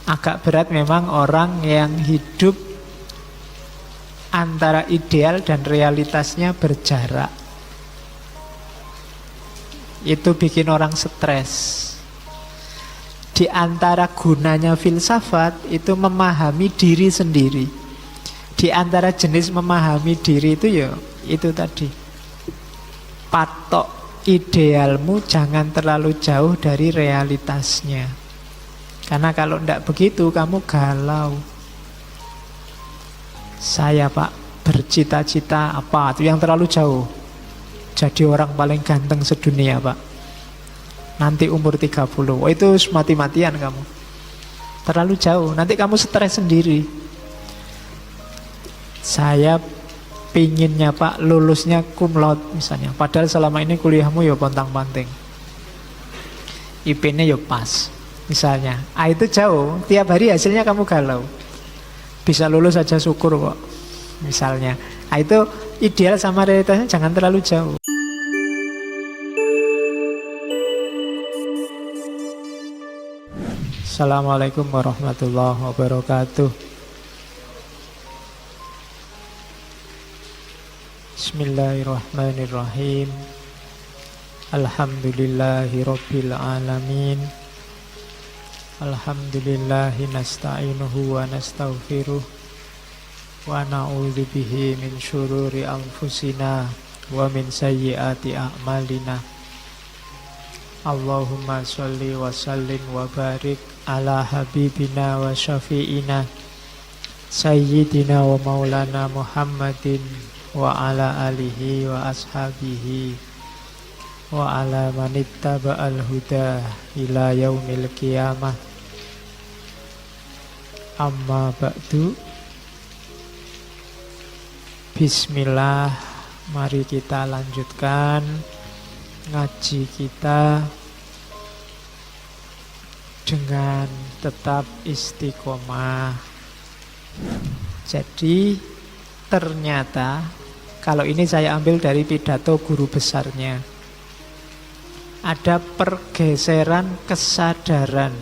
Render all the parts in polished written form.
Agak berat memang orang yang hidup antara ideal dan realitasnya berjarak. Itu bikin orang stres. Di antara gunanya filsafat itu memahami diri sendiri. Di antara jenis memahami diri itu ya itu tadi. Patok idealmu jangan terlalu jauh dari realitasnya. Karena kalau tidak begitu kamu galau. Saya Pak bercita-cita apa? Itu yang terlalu jauh. Jadi orang paling ganteng sedunia Pak. Nanti umur 30. Oh, itu mati-matian kamu. Terlalu jauh. Nanti kamu stres sendiri. Saya pinginnya Pak lulusnya cum laude misalnya. Padahal selama ini kuliahmu ya pontang-panting. IP-nya ya pas. Misalnya. Itu jauh. Tiap hari hasilnya kamu galau. Bisa lulus aja syukur kok. Misalnya. Itu ideal sama realitasnya jangan terlalu jauh. Assalamualaikum warahmatullahi wabarakatuh. Bismillahirrahmanirrahim. Alhamdulillahi rabbil alamin. Alhamdulillahi nasta'inuhu wa nastaghfiruh. Wa na'udzu bihi min syururi anfusina wa min sayyiati a'malina. Allahumma sholli wa sallim wa barik ala habibina wa syafi'ina sayyidina wa maulana Muhammadin wa ala alihi wa ashabihi wa ala manittaba'al huda ila yaumil qiyamah. Amma ba'du. Bismillah, mari kita lanjutkan ngaji kita dengan tetap istiqomah. Jadi ternyata kalau ini saya ambil dari pidato guru besarnya, ada pergeseran kesadaran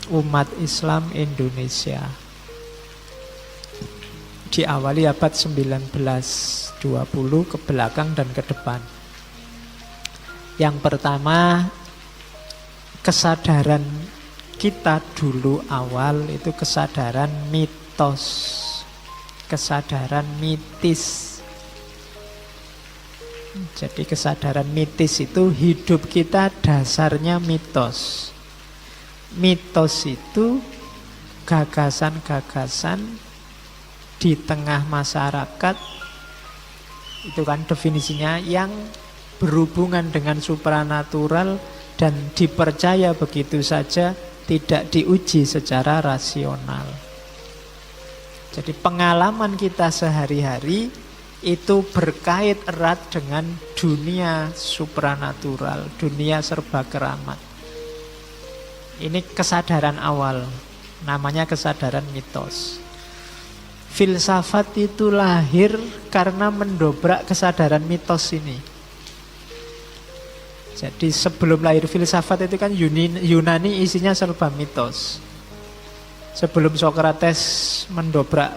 umat Islam Indonesia. Diawali abad 19, 20 ke belakang dan ke depan. Yang pertama, kesadaran kita dulu awal itu kesadaran mitos, kesadaran mitis. Jadi kesadaran mitis itu hidup kita dasarnya mitos. Mitos itu gagasan-gagasan di tengah masyarakat, itu kan definisinya, yang berhubungan dengan supranatural dan dipercaya begitu saja, tidak diuji secara rasional. Jadi pengalaman kita sehari-hari itu berkait erat dengan dunia supranatural, dunia serba keramat. Ini kesadaran awal, namanya kesadaran mitos. Filsafat itu lahir karena mendobrak kesadaran mitos ini. Jadi sebelum lahir filsafat itu kan Yunani isinya serba mitos. Sebelum Sokrates mendobrak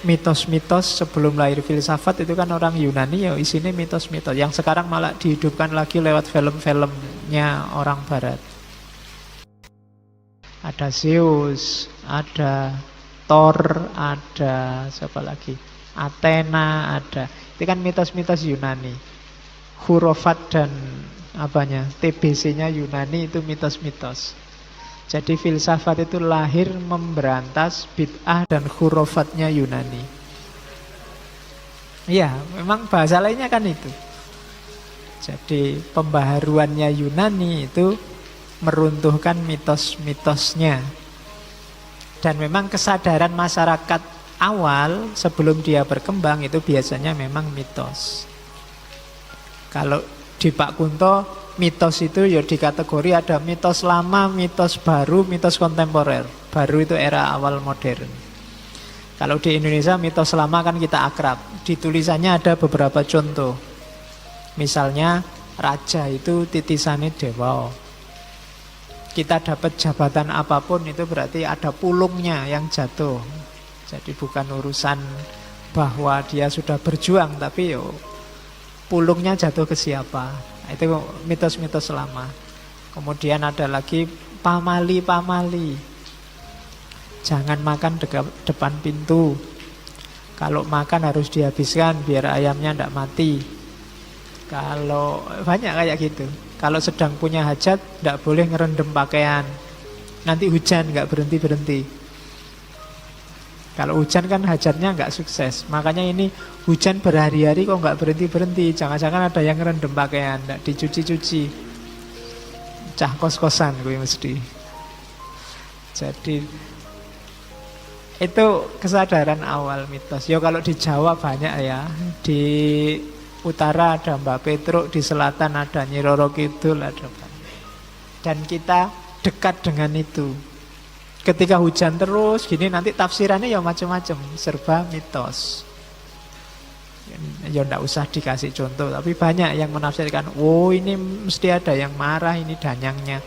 mitos-mitos, sebelum lahir filsafat itu kan orang Yunani ya isinya mitos-mitos. Yang sekarang malah dihidupkan lagi lewat film-filmnya orang Barat. Ada Zeus, ada Thor, ada siapa lagi? Athena ada. Itu kan mitos-mitos Yunani. Khurafat dan apanya TBC-nya Yunani itu mitos-mitos. Jadi filsafat itu lahir memberantas bid'ah dan khurafatnya Yunani. Iya, memang bahasa lainnya kan itu. Jadi pembaharuannya Yunani itu meruntuhkan mitos-mitosnya. Dan memang kesadaran masyarakat awal sebelum dia berkembang itu biasanya memang mitos. Kalau di Pak Kunto, mitos itu ya di kategori ada mitos lama, mitos baru, mitos kontemporer. Baru itu era awal modern. Kalau di Indonesia mitos lama kan kita akrab. Di tulisannya ada beberapa contoh. Misalnya raja itu titisannya dewa. Kita dapat jabatan apapun itu berarti ada pulungnya yang jatuh. Jadi bukan urusan bahwa dia sudah berjuang, tapi yo pulungnya jatuh ke siapa. Itu mitos-mitos lama. Kemudian ada lagi pamali-pamali. Jangan makan depan pintu. Kalau makan harus dihabiskan biar ayamnya tidak mati. Kalau banyak kayak gitu. Kalau sedang punya hajat tidak boleh ngerendam pakaian. Nanti hujan nggak berhenti-berhenti. Kalau hujan kan hajatnya nggak sukses. Makanya ini hujan berhari-hari kok nggak berhenti-berhenti. Jangan-jangan ada yang ngerendam pakaian, nggak dicuci-cuci. Cah kos-kosan gue mesti. Jadi itu kesadaran awal mitos. Ya kalau di Jawa banyak ya. Di utara ada Mbak Petruk, di selatan ada Nyi Roro Kidul, ada banyak. Dan kita dekat dengan itu. Ketika hujan terus gini nanti tafsirannya ya macam-macam, serba mitos. Ya enggak usah dikasih contoh, tapi banyak yang menafsirkan, oh ini mesti ada yang marah, ini danyangnya.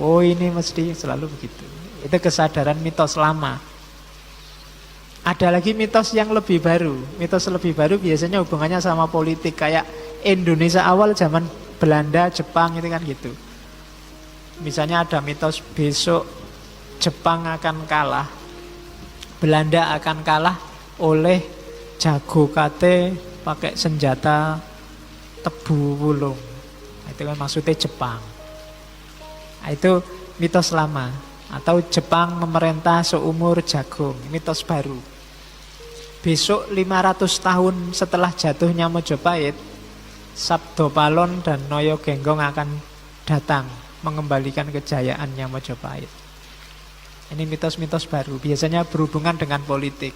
Oh ini mesti selalu begitu. Itu kesadaran mitos lama. Ada lagi mitos yang lebih baru. Mitos lebih baru biasanya hubungannya sama politik. Kayak Indonesia awal zaman Belanda, Jepang itu kan gitu. Misalnya ada mitos besok Jepang akan kalah, Belanda akan kalah oleh jago kate pakai senjata tebu wulung. Itu kan maksudnya Jepang. Itu mitos lama. Atau Jepang memerintah seumur jagung, mitos baru. Besok 500 tahun setelah jatuhnya Mojopahit, Sabdopalon dan Noyo Genggong akan datang mengembalikan kejayaannya Mojopahit. Ini mitos-mitos baru, biasanya berhubungan dengan politik.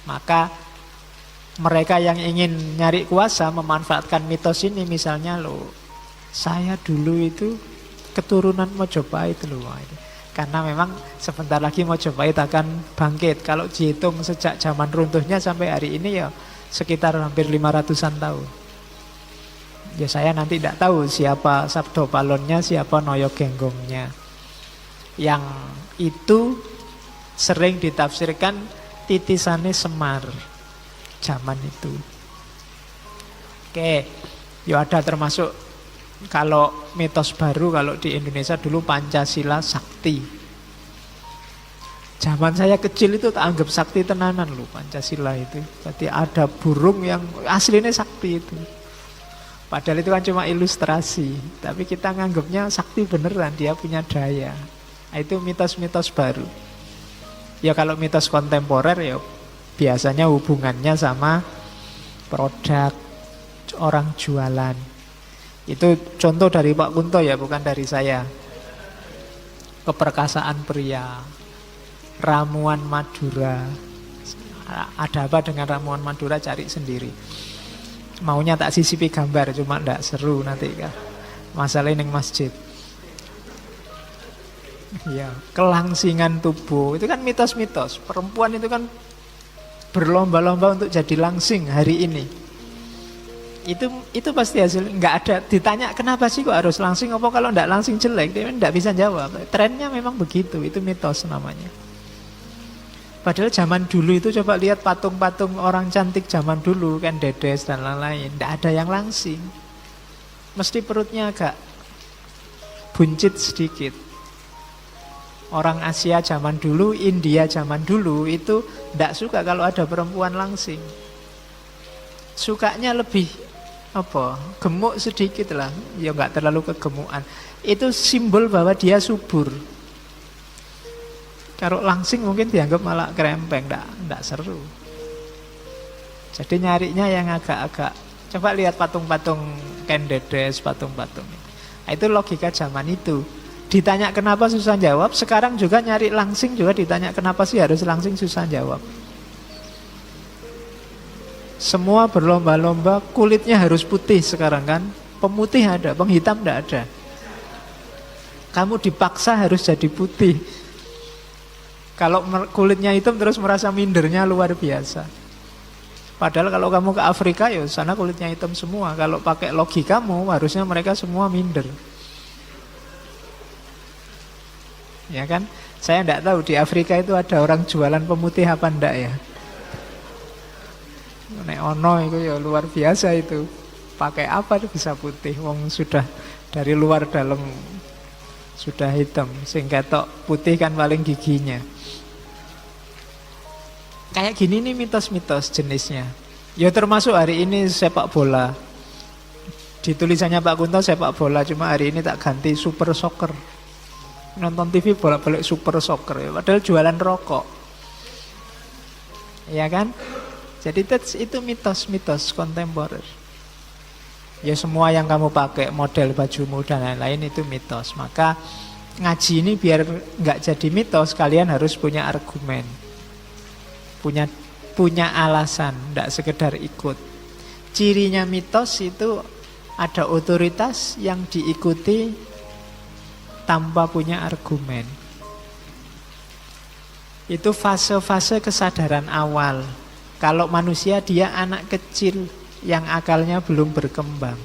Maka mereka yang ingin nyari kuasa memanfaatkan mitos ini, misalnya loh, saya dulu itu keturunan Mojopahit loh. Karena memang sebentar lagi Mojopahit akan bangkit. Kalau dihitung sejak zaman runtuhnya sampai hari ini ya sekitar hampir 500-an tahun. Ya saya nanti tidak tahu siapa Sabdopalonnya, siapa Noyo Genggongnya. Yang itu sering ditafsirkan titisane Semar zaman itu. Oke, ya ada termasuk kalau mitos baru, kalau di Indonesia dulu Pancasila sakti. Zaman saya kecil itu tak anggap sakti tenanan loh Pancasila itu. Jadi ada burung yang aslinya sakti itu. Padahal itu kan cuma ilustrasi. Tapi kita nganggapnya sakti beneran, dia punya daya. Nah, itu mitos-mitos baru. Ya kalau mitos kontemporer ya biasanya hubungannya sama produk, orang jualan. Itu contoh dari Pak Kunto ya, bukan dari saya. Keperkasaan pria, ramuan Madura. Ada apa dengan ramuan Madura, cari sendiri. Maunya tak sisipi gambar, cuma ndak seru nanti kan. Masalahnya ning masjid. Ya, kelangsingan tubuh itu kan mitos-mitos. Perempuan itu kan berlomba-lomba untuk jadi langsing hari ini. Itu pasti hasil, nggak ada ditanya kenapa sih kok harus langsing, apa kalau nggak langsing jelek, dia nggak bisa jawab. Trennya memang begitu, itu mitos namanya. Padahal zaman dulu itu coba lihat patung-patung orang cantik zaman dulu kan, Dedes dan lain-lain, nggak ada yang langsing, mesti perutnya agak buncit sedikit. Orang Asia zaman dulu, India zaman dulu itu nggak suka kalau ada perempuan langsing, sukanya lebih gemuk sedikit lah, ya nggak terlalu kegemukan. Itu simbol bahwa dia subur. Kalau langsing mungkin dianggap malah krempeng, nggak seru. Jadi nyarinya yang agak-agak, coba lihat patung-patung Ken Dedes, patung-patung. Nah, itu logika zaman itu. Ditanya kenapa susah jawab, sekarang juga nyari langsing juga ditanya kenapa sih harus langsing, susah jawab. Semua berlomba-lomba kulitnya harus putih sekarang kan. Pemutih ada, penghitam tidak ada. Kamu dipaksa harus jadi putih. Kalau kulitnya hitam terus merasa mindernya luar biasa. Padahal kalau kamu ke Afrika ya sana kulitnya hitam semua. Kalau pakai logikamu harusnya mereka semua minder. Ya kan? Saya tidak tahu di Afrika itu ada orang jualan pemutih apa ndak ya. Nek ono itu ya luar biasa itu. Pakai apa tuh bisa putih? Wong sudah dari luar dalam sudah hitam. Sehingga tok putih kan paling giginya. Kayak gini nih mitos-mitos jenisnya. Ya termasuk hari ini sepak bola. Di tulisannya Pak Kunto sepak bola, cuma hari ini tak ganti super soccer. Nonton TV bolak-balik super soccer ya, padahal jualan rokok. Ya kan? Jadi itu mitos-mitos kontemporer. Ya semua yang kamu pakai, model bajumu dan lain-lain itu mitos. Maka ngaji ini biar nggak jadi mitos, kalian harus punya argumen. Punya alasan, nggak sekedar ikut. Cirinya mitos itu ada otoritas yang diikuti tanpa punya argumen. Itu fase-fase kesadaran awal. Kalau manusia dia anak kecil yang akalnya belum berkembang.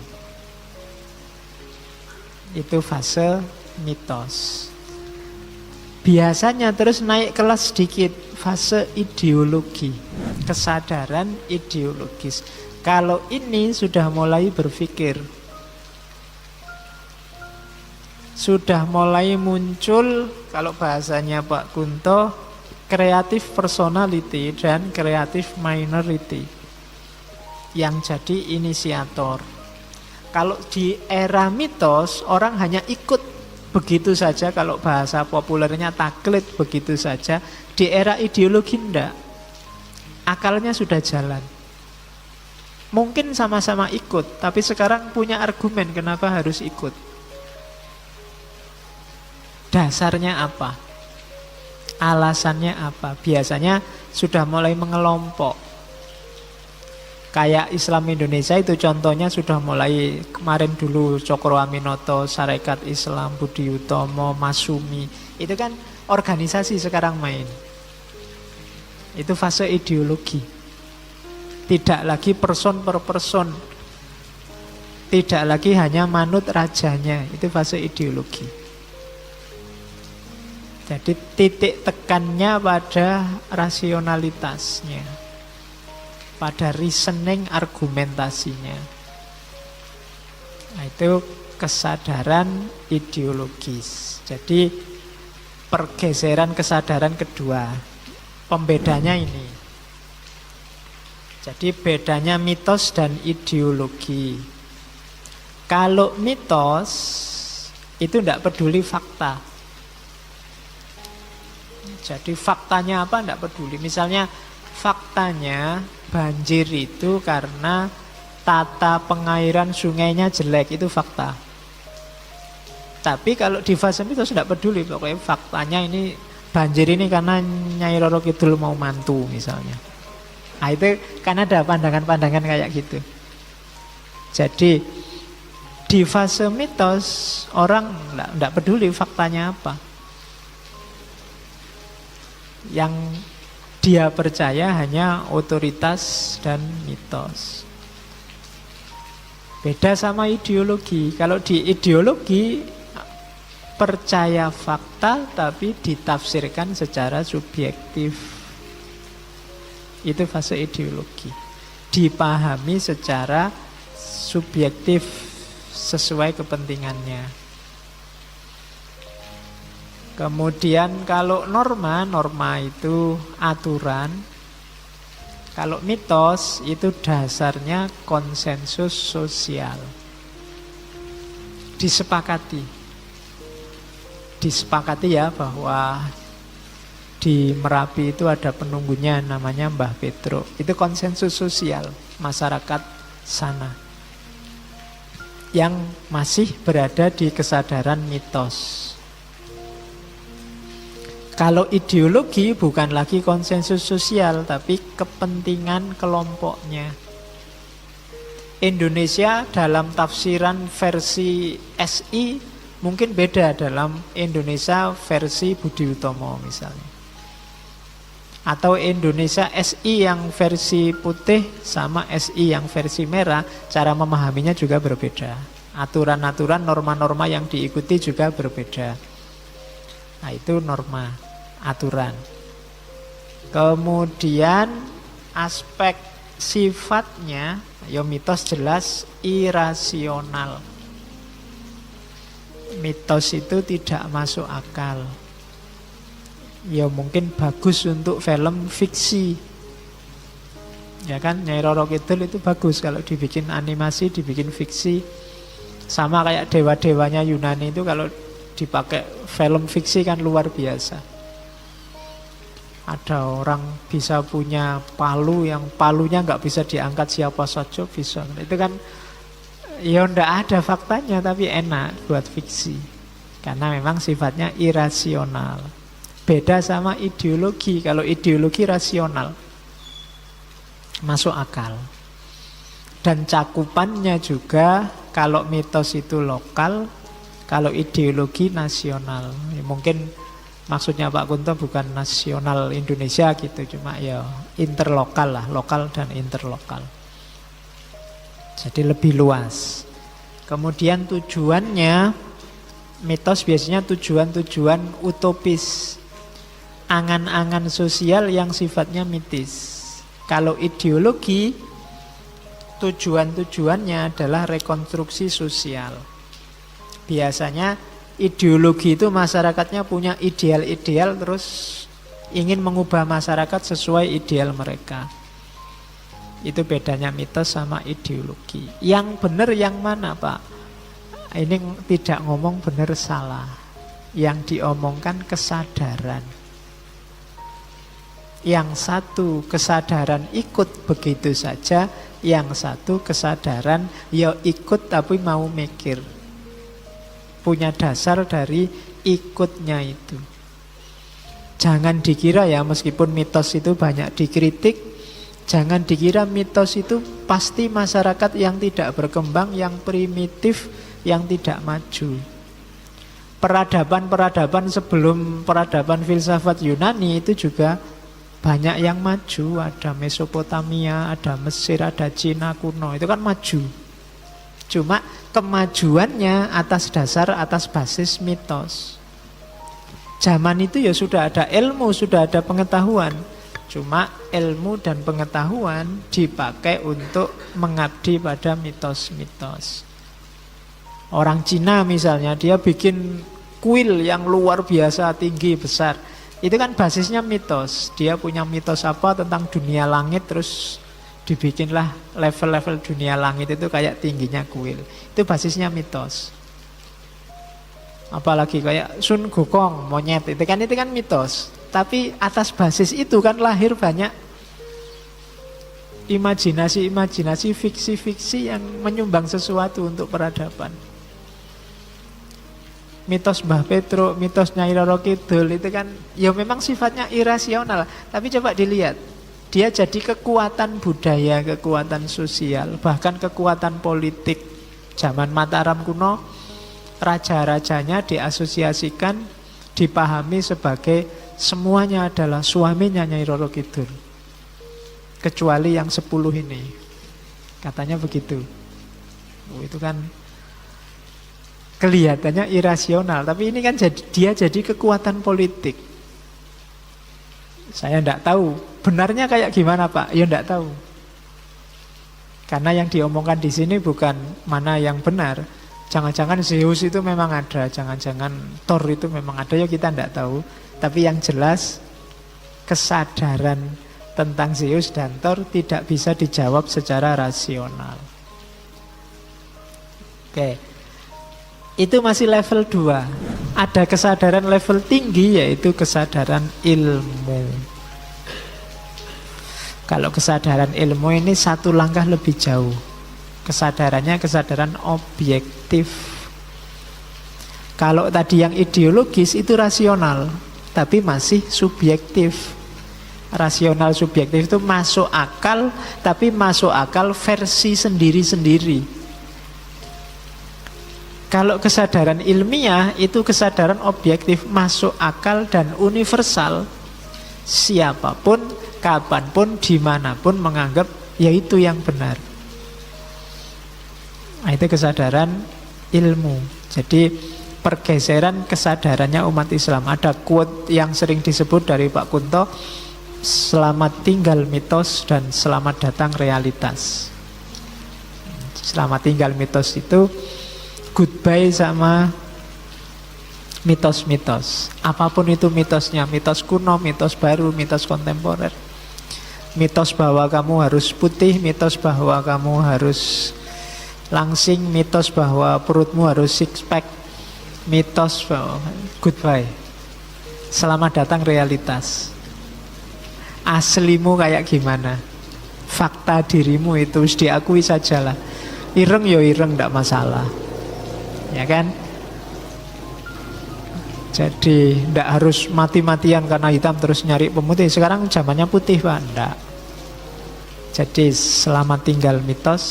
Itu fase mitos. Biasanya terus naik kelas sedikit, fase ideologi, kesadaran ideologis. Kalau ini sudah mulai berpikir, sudah mulai muncul, kalau bahasanya Pak Kunto, creative personality dan creative minority yang jadi inisiator. Kalau di era mitos, orang hanya ikut begitu saja, kalau bahasa populernya taklid begitu saja. Di era ideologi enggak, akalnya sudah jalan. Mungkin sama-sama ikut, tapi sekarang punya argumen kenapa harus ikut. Dasarnya apa? Alasannya apa? Biasanya sudah mulai mengelompok. Kayak Islam Indonesia itu contohnya sudah mulai kemarin dulu Cokro Aminoto, Sarekat Islam, Budi Utomo, Masumi. Itu kan organisasi sekarang main. Itu fase ideologi. Tidak lagi person per person. Tidak lagi hanya manut rajanya. Itu fase ideologi. Jadi titik tekannya pada rasionalitasnya, pada reasoning argumentasinya. Nah, itu kesadaran ideologis. Jadi pergeseran kesadaran kedua. Pembedanya ini. Jadi bedanya mitos dan ideologi. Kalau mitos itu tidak peduli fakta. Jadi faktanya apa tidak peduli. Misalnya faktanya banjir itu karena tata pengairan sungainya jelek, itu fakta. Tapi kalau di fase mitos tidak peduli, pokoknya faktanya ini banjir ini karena Nyai Roro Kidul mau mantu misalnya. Nah itu kan ada pandangan-pandangan kayak gitu. Jadi di fase mitos orang tidak peduli faktanya apa. Yang dia percaya hanya otoritas dan mitos. Beda sama ideologi. Kalau di ideologi percaya fakta tapi ditafsirkan secara subjektif. Itu fase ideologi. Dipahami secara subjektif sesuai kepentingannya. Kemudian kalau norma itu aturan. Kalau mitos itu dasarnya konsensus sosial. Disepakati ya bahwa di Merapi itu ada penunggunya namanya Mbah Petro. Itu konsensus sosial masyarakat sana yang masih berada di kesadaran mitos. Kalau ideologi bukan lagi konsensus sosial, tapi kepentingan kelompoknya. Indonesia dalam tafsiran versi SI mungkin beda dalam Indonesia versi Budi Utomo misalnya. Atau Indonesia SI yang versi putih sama SI yang versi merah, cara memahaminya juga berbeda. Aturan-aturan, norma-norma yang diikuti juga berbeda. Nah, itu norma, aturan. Kemudian aspek sifatnya, ya mitos jelas irasional. Mitos itu tidak masuk akal. Ya mungkin bagus untuk film fiksi. Ya kan, Nyai Roro Kidul itu bagus kalau dibikin animasi, dibikin fiksi. Sama kayak dewa-dewanya Yunani itu kalau dipakai film fiksi kan luar biasa. Ada orang bisa punya palu yang palunya nggak bisa diangkat siapa saja bisa. Itu kan ya ndak ada faktanya tapi enak buat fiksi. Karena memang sifatnya irasional. Beda sama ideologi. Kalau ideologi rasional, masuk akal. Dan cakupannya juga kalau mitos itu lokal, kalau ideologi nasional. Ya, mungkin maksudnya Pak Kunto bukan nasional Indonesia gitu, cuma ya interlokal lah, lokal dan interlokal. Jadi lebih luas. Kemudian tujuannya, mitos biasanya tujuan-tujuan utopis, angan-angan sosial yang sifatnya mitis. Kalau ideologi, tujuan-tujuannya adalah rekonstruksi sosial. Biasanya ideologi itu masyarakatnya punya ideal-ideal terus ingin mengubah masyarakat sesuai ideal mereka. Itu bedanya mitos sama ideologi. Yang benar yang mana, Pak? Ini tidak ngomong benar salah. Yang diomongkan kesadaran. Yang satu kesadaran ikut begitu saja, yang satu kesadaran ya ikut tapi mau mikir. Punya dasar dari ikutnya itu. Jangan dikira ya meskipun mitos itu banyak dikritik, jangan dikira mitos itu pasti masyarakat yang tidak berkembang, yang primitif, yang tidak maju. Peradaban-peradaban sebelum peradaban filsafat Yunani itu juga banyak yang maju. Ada Mesopotamia, ada Mesir, ada Cina kuno, itu kan maju. Cuma kemajuannya atas dasar, atas basis mitos. Zaman itu ya sudah ada ilmu, sudah ada pengetahuan. Cuma ilmu dan pengetahuan dipakai untuk mengabdi pada mitos-mitos. Orang Cina misalnya, dia bikin kuil yang luar biasa, tinggi, besar. Itu kan basisnya mitos. Dia punya mitos apa tentang dunia langit, terus dibikinlah level-level dunia langit itu kayak tingginya kuil. Itu basisnya mitos. Apalagi kayak Sun Gokong, monyet, itu kan mitos. Tapi atas basis itu kan lahir banyak imajinasi-imajinasi, fiksi-fiksi yang menyumbang sesuatu untuk peradaban. Mitos Mbah Petruk, mitos Nyai Roro Kidul itu kan ya memang sifatnya irasional. Tapi coba dilihat, dia jadi kekuatan budaya, kekuatan sosial, bahkan kekuatan politik. Zaman Mataram kuno, raja-rajanya diasosiasikan, dipahami sebagai semuanya adalah suaminya Nyai Roro Kidul, kecuali yang 10 ini. Katanya begitu. Itu kan kelihatannya irasional, tapi ini kan dia jadi kekuatan politik. Saya tidak tahu benarnya kayak gimana, Pak. Ya tidak tahu. Karena yang diomongkan di sini bukan mana yang benar. Jangan-jangan Zeus itu memang ada, jangan-jangan Thor itu memang ada, ya kita tidak tahu. Tapi yang jelas kesadaran tentang Zeus dan Thor tidak bisa dijawab secara rasional. Oke. Itu masih level 2. Ada kesadaran level tinggi, yaitu kesadaran ilmu. Kalau kesadaran ilmu ini satu langkah lebih jauh. Kesadarannya kesadaran objektif. Kalau tadi yang ideologis itu rasional, tapi masih subjektif. Rasional subjektif itu masuk akal, tapi masuk akal versi sendiri-sendiri. Kalau kesadaran ilmiah itu kesadaran objektif, masuk akal dan universal. Siapapun, kapanpun, dimanapun menganggap yaitu yang benar. Nah, itu kesadaran ilmu. Jadi pergeseran kesadarannya umat Islam. Ada quote yang sering disebut dari Pak Kunto, selamat tinggal mitos dan selamat datang realitas. Selamat tinggal mitos itu goodbye sama mitos-mitos. Apapun itu mitosnya, mitos kuno, mitos baru, mitos kontemporer. Mitos bahwa kamu harus putih, mitos bahwa kamu harus langsing, mitos bahwa perutmu harus six pack, mitos bahwa goodbye. Selamat datang realitas. Aslimu kayak gimana? Fakta dirimu itu harus diakui sajalah. Ireng ya ireng, tidak masalah. Ya kan? Jadi tidak harus mati-matian karena hitam terus nyari pemutih. Sekarang zamannya putih, Pak. Tidak. Jadi selamat tinggal mitos,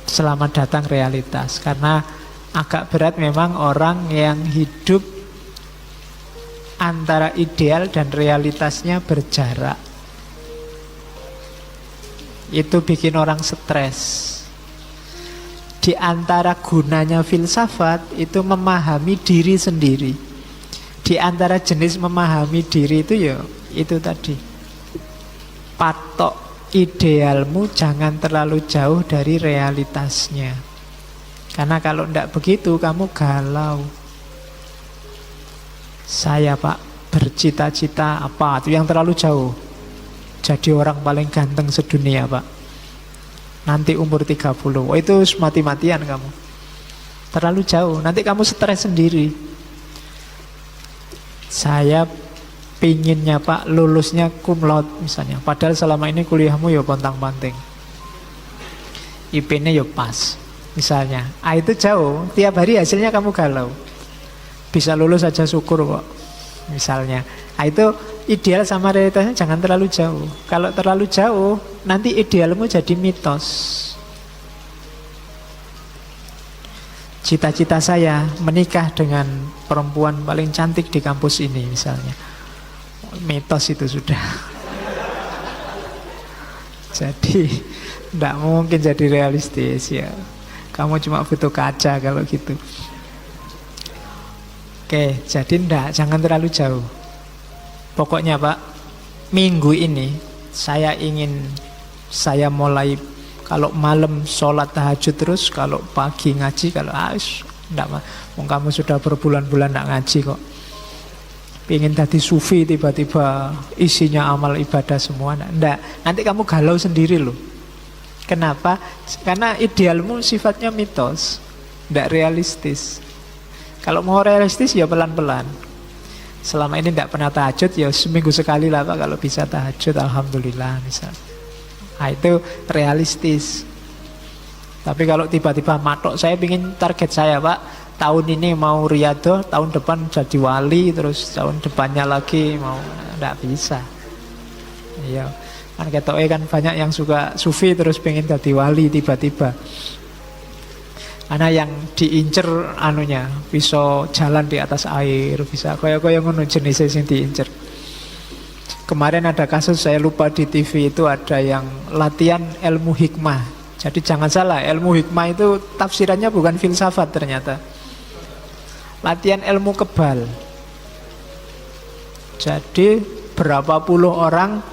selamat datang realitas. Karena agak berat memang orang yang hidup antara ideal dan realitasnya berjarak. Itu bikin orang stres. Di antara gunanya filsafat itu memahami diri sendiri. Di antara jenis memahami diri itu ya itu tadi. Patok idealmu jangan terlalu jauh dari realitasnya. Karena kalau tidak begitu kamu galau. Saya Pak bercita-cita apa itu yang terlalu jauh. Jadi orang paling ganteng sedunia Pak. Nanti umur 30. Oh, itu mati-matian kamu. Terlalu jauh. Nanti kamu stres sendiri. Saya pinginnya Pak lulusnya cum laude misalnya. Padahal selama ini kuliahmu ya pontang-panting. IP-nya ya pas misalnya. Itu jauh. Tiap hari hasilnya kamu galau. Bisa lulus aja syukur kok. Misalnya. Itu ideal sama realitasnya jangan terlalu jauh. Kalau terlalu jauh, nanti idealmu jadi mitos. Cita-cita saya menikah dengan perempuan paling cantik di kampus ini misalnya. Mitos itu sudah. Jadi tidak mungkin jadi realistis ya. Kamu cuma butuh kaca kalau gitu. Oke, jadi jangan terlalu jauh. Pokoknya Pak, minggu ini saya mulai kalau malam sholat tahajud terus, kalau pagi ngaji, kalau enggak, kamu sudah berbulan-bulan enggak ngaji kok. Pengen tadi sufi tiba-tiba isinya amal ibadah semua, enggak. Nanti kamu galau sendiri loh. Kenapa? Karena idealmu sifatnya mitos, enggak realistis. Kalau mau realistis ya pelan-pelan. Selama ini tidak pernah tahajud, ya seminggu sekali lah Pak. Kalau bisa tahajud, alhamdulillah misal. Nah, itu realistis. Tapi kalau tiba-tiba matok, saya ingin target saya Pak, tahun ini mau riyadhah, tahun depan jadi wali, terus tahun depannya lagi mau, tidak bisa. Iya, kan ketoknya kan banyak yang suka sufi terus pengen jadi wali tiba-tiba. Karena yang diincer anunya bisa jalan di atas air, bisa kaya-kaya ngono jenisnya yang diincer. Kemarin ada kasus saya lupa di TV itu ada yang latihan ilmu hikmah. Jadi jangan salah, ilmu hikmah itu tafsirannya bukan filsafat ternyata. Latihan ilmu kebal. Jadi berapa puluh orang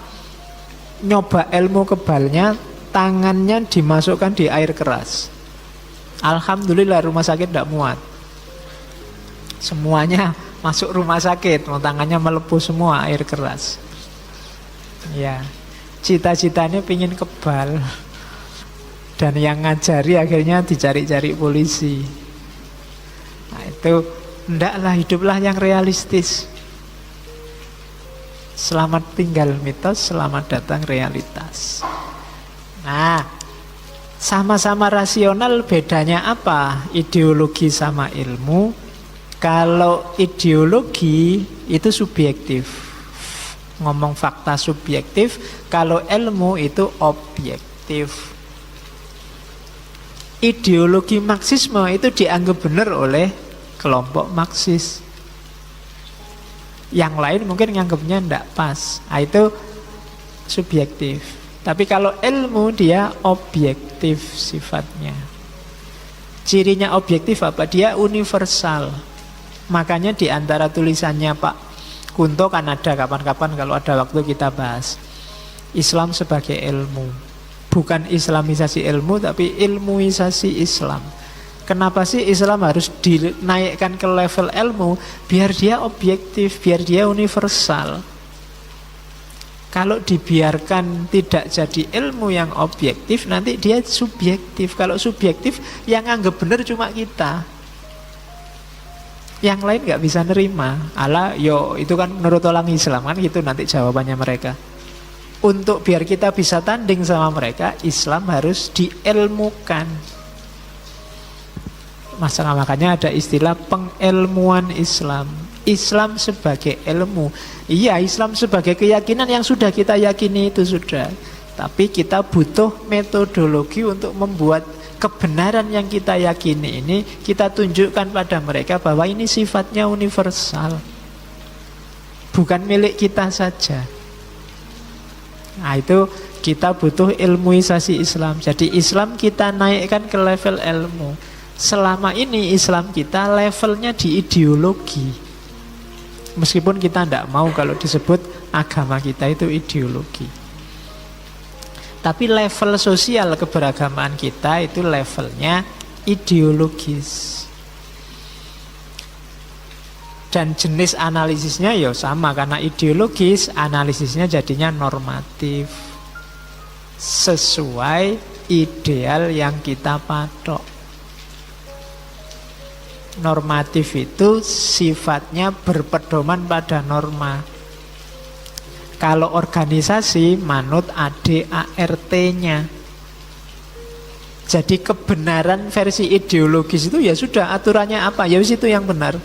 nyoba ilmu kebalnya, tangannya dimasukkan di air keras. Alhamdulillah rumah sakit tidak muat. Semuanya masuk rumah sakit, tangannya melepuh semua air keras. Ya, cita-citanya pingin kebal. Dan yang ngajari akhirnya dicari-cari polisi. Nah itu, ndaklah, hiduplah yang realistis. Selamat tinggal mitos, selamat datang realitas. Nah, sama-sama rasional, bedanya apa? Ideologi sama ilmu. Kalau ideologi itu subjektif, ngomong fakta subjektif. Kalau ilmu itu objektif. Ideologi Marxisme itu dianggap benar oleh kelompok Marxis. Yang lain mungkin nganggapnya tidak pas. Nah, itu subjektif. Tapi kalau ilmu dia objektif sifatnya. Cirinya objektif apa? Dia universal. Makanya di antara tulisannya Pak Kunto kan ada, kapan-kapan kalau ada waktu kita bahas, Islam sebagai ilmu. Bukan islamisasi ilmu, tapi ilmuisasi Islam. Kenapa sih Islam harus dinaikkan ke level ilmu? Biar dia objektif, biar dia universal. Kalau dibiarkan tidak jadi ilmu yang objektif, nanti dia subjektif. Kalau subjektif, yang anggap benar cuma kita. Yang lain nggak bisa nerima. Ala, yo itu kan menurut orang Islam kan gitu nanti jawabannya mereka. Untuk biar kita bisa tanding sama mereka, Islam harus diilmukan. Makanya ada istilah pengilmuan Islam. Islam sebagai ilmu. Iya, Islam sebagai keyakinan yang sudah kita yakini itu sudah. Tapi kita butuh metodologi untuk membuat kebenaran yang kita yakini ini kita tunjukkan pada mereka bahwa ini sifatnya universal. Bukan milik kita saja. Nah, itu kita butuh ilmuisasi Islam. Jadi Islam kita naikkan ke level ilmu. Selama ini Islam kita levelnya di ideologi. Meskipun kita tidak mau kalau disebut agama kita itu ideologi. Tapi level sosial keberagamaan kita itu levelnya ideologis. Dan jenis analisisnya ya sama, karena ideologis analisisnya jadinya normatif. Sesuai ideal yang kita patok. Normatif itu sifatnya berpedoman pada norma. Kalau organisasi manut ADART-nya. Jadi kebenaran versi ideologis itu ya sudah, aturannya apa, ya itu yang benar.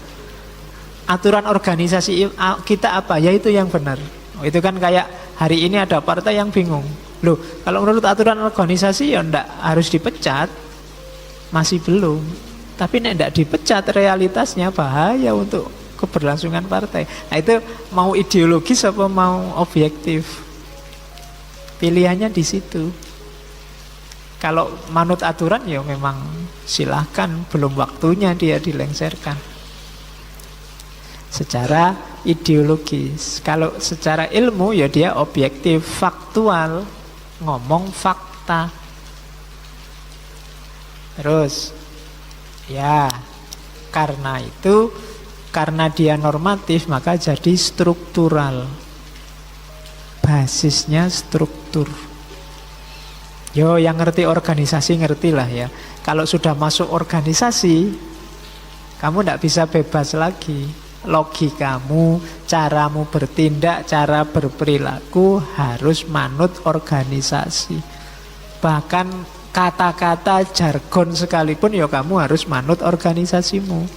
Aturan organisasi kita apa, ya itu yang benar. Itu kan kayak hari ini ada partai yang bingung. Loh, kalau menurut aturan organisasi ya enggak harus dipecat. Masih belum. Tapi nek tidak dipecat, realitasnya bahaya untuk keberlangsungan partai. Nah itu mau ideologis apa mau objektif? Pilihannya di situ. Kalau manut aturan ya memang silahkan, belum waktunya dia dilengsarkan. Secara ideologis. Kalau secara ilmu ya dia objektif, faktual, ngomong fakta. Terus ya, karena itu, karena dia normatif, maka jadi struktural. Basisnya struktur. Yo, yang ngerti organisasi ngertilah ya. Kalau sudah masuk organisasi, kamu tidak bisa bebas lagi. Logikamu, caramu bertindak, cara berperilaku harus manut organisasi. Bahkan kata-kata jargon sekalipun ya kamu harus manut organisasimu.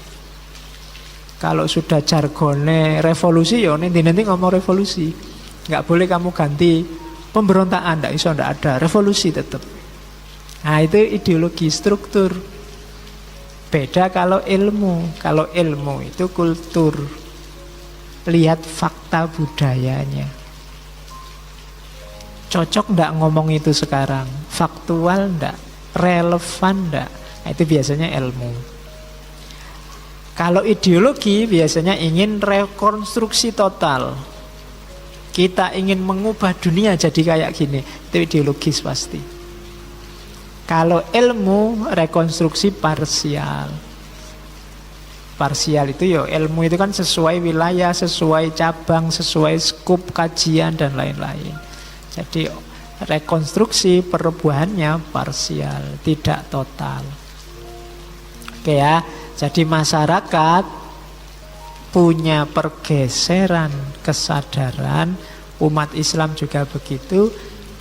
Kalau sudah jargonnya revolusi ya nanti ngomong revolusi. Nggak boleh kamu ganti pemberontakan, nggak ada, revolusi tetap. Nah itu ideologi, struktur. Beda kalau ilmu. Kalau ilmu itu kultur. Lihat fakta budayanya. Cocok enggak ngomong itu sekarang? Faktual enggak? Relevan enggak? Nah, itu biasanya ilmu. Kalau ideologi biasanya ingin rekonstruksi total. Kita ingin mengubah dunia jadi kayak gini. Itu ideologis pasti. Kalau ilmu rekonstruksi parsial. Parsial itu ya ilmu itu kan sesuai wilayah, sesuai cabang, sesuai skup kajian dan lain-lain. Jadi rekonstruksi perubahannya parsial, tidak total. Oke ya, jadi masyarakat punya pergeseran kesadaran, umat Islam juga begitu,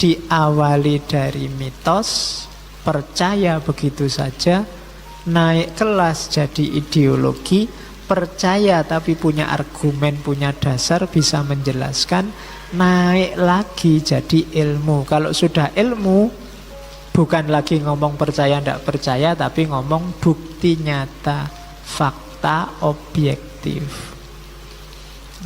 diawali dari mitos, percaya begitu saja, naik kelas jadi ideologi, percaya tapi punya argumen, punya dasar, bisa menjelaskan, naik lagi jadi ilmu. Kalau sudah ilmu, bukan lagi ngomong percaya tidak percaya, tapi ngomong bukti nyata, fakta objektif.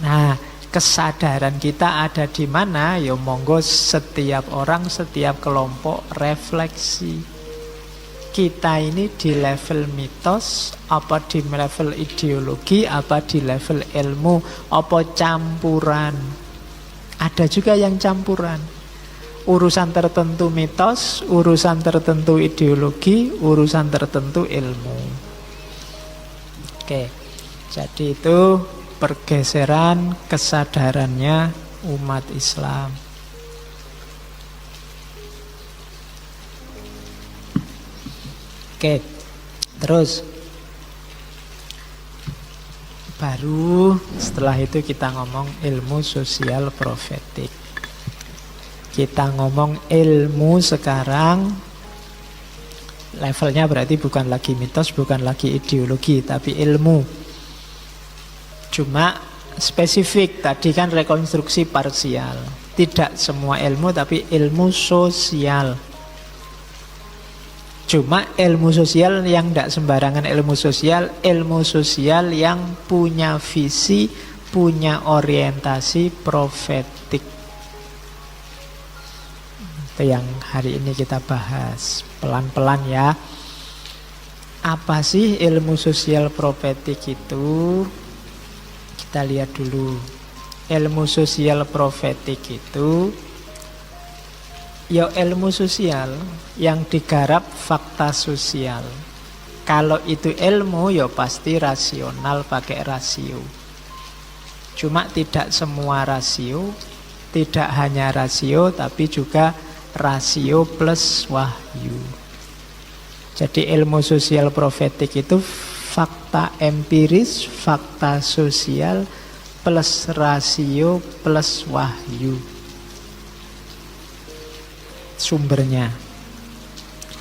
Nah, kesadaran kita ada di mana? Ya monggo setiap orang, setiap kelompok refleksi. kita ini di level mitos, apa di level ideologi, apa di level ilmu, apa campuran. Ada juga yang campuran. Urusan tertentu mitos, urusan tertentu ideologi, urusan tertentu ilmu. Oke, jadi itu pergeseran kesadarannya umat Islam. Oke, terus baru setelah itu kita ngomong ilmu sosial profetik. Kita ngomong ilmu sekarang levelnya berarti bukan lagi mitos, bukan lagi ideologi, tapi ilmu. Cuma spesifik, tadi kan rekonstruksi parsial. Tidak semua ilmu, tapi ilmu sosial. Cuma ilmu sosial yang tidak sembarangan ilmu sosial yang punya visi, punya orientasi profetik. Itu yang hari ini kita bahas pelan-pelan ya. Apa sih ilmu sosial profetik itu? Kita lihat dulu. Ilmu sosial profetik itu ya ilmu sosial yang digarap fakta sosial. Kalau itu ilmu ya pasti rasional, pakai rasio. Cuma tidak semua rasio, tidak hanya rasio tapi juga rasio plus wahyu. Jadi ilmu sosial profetik itu fakta empiris, fakta sosial plus rasio plus wahyu. Sumbernya.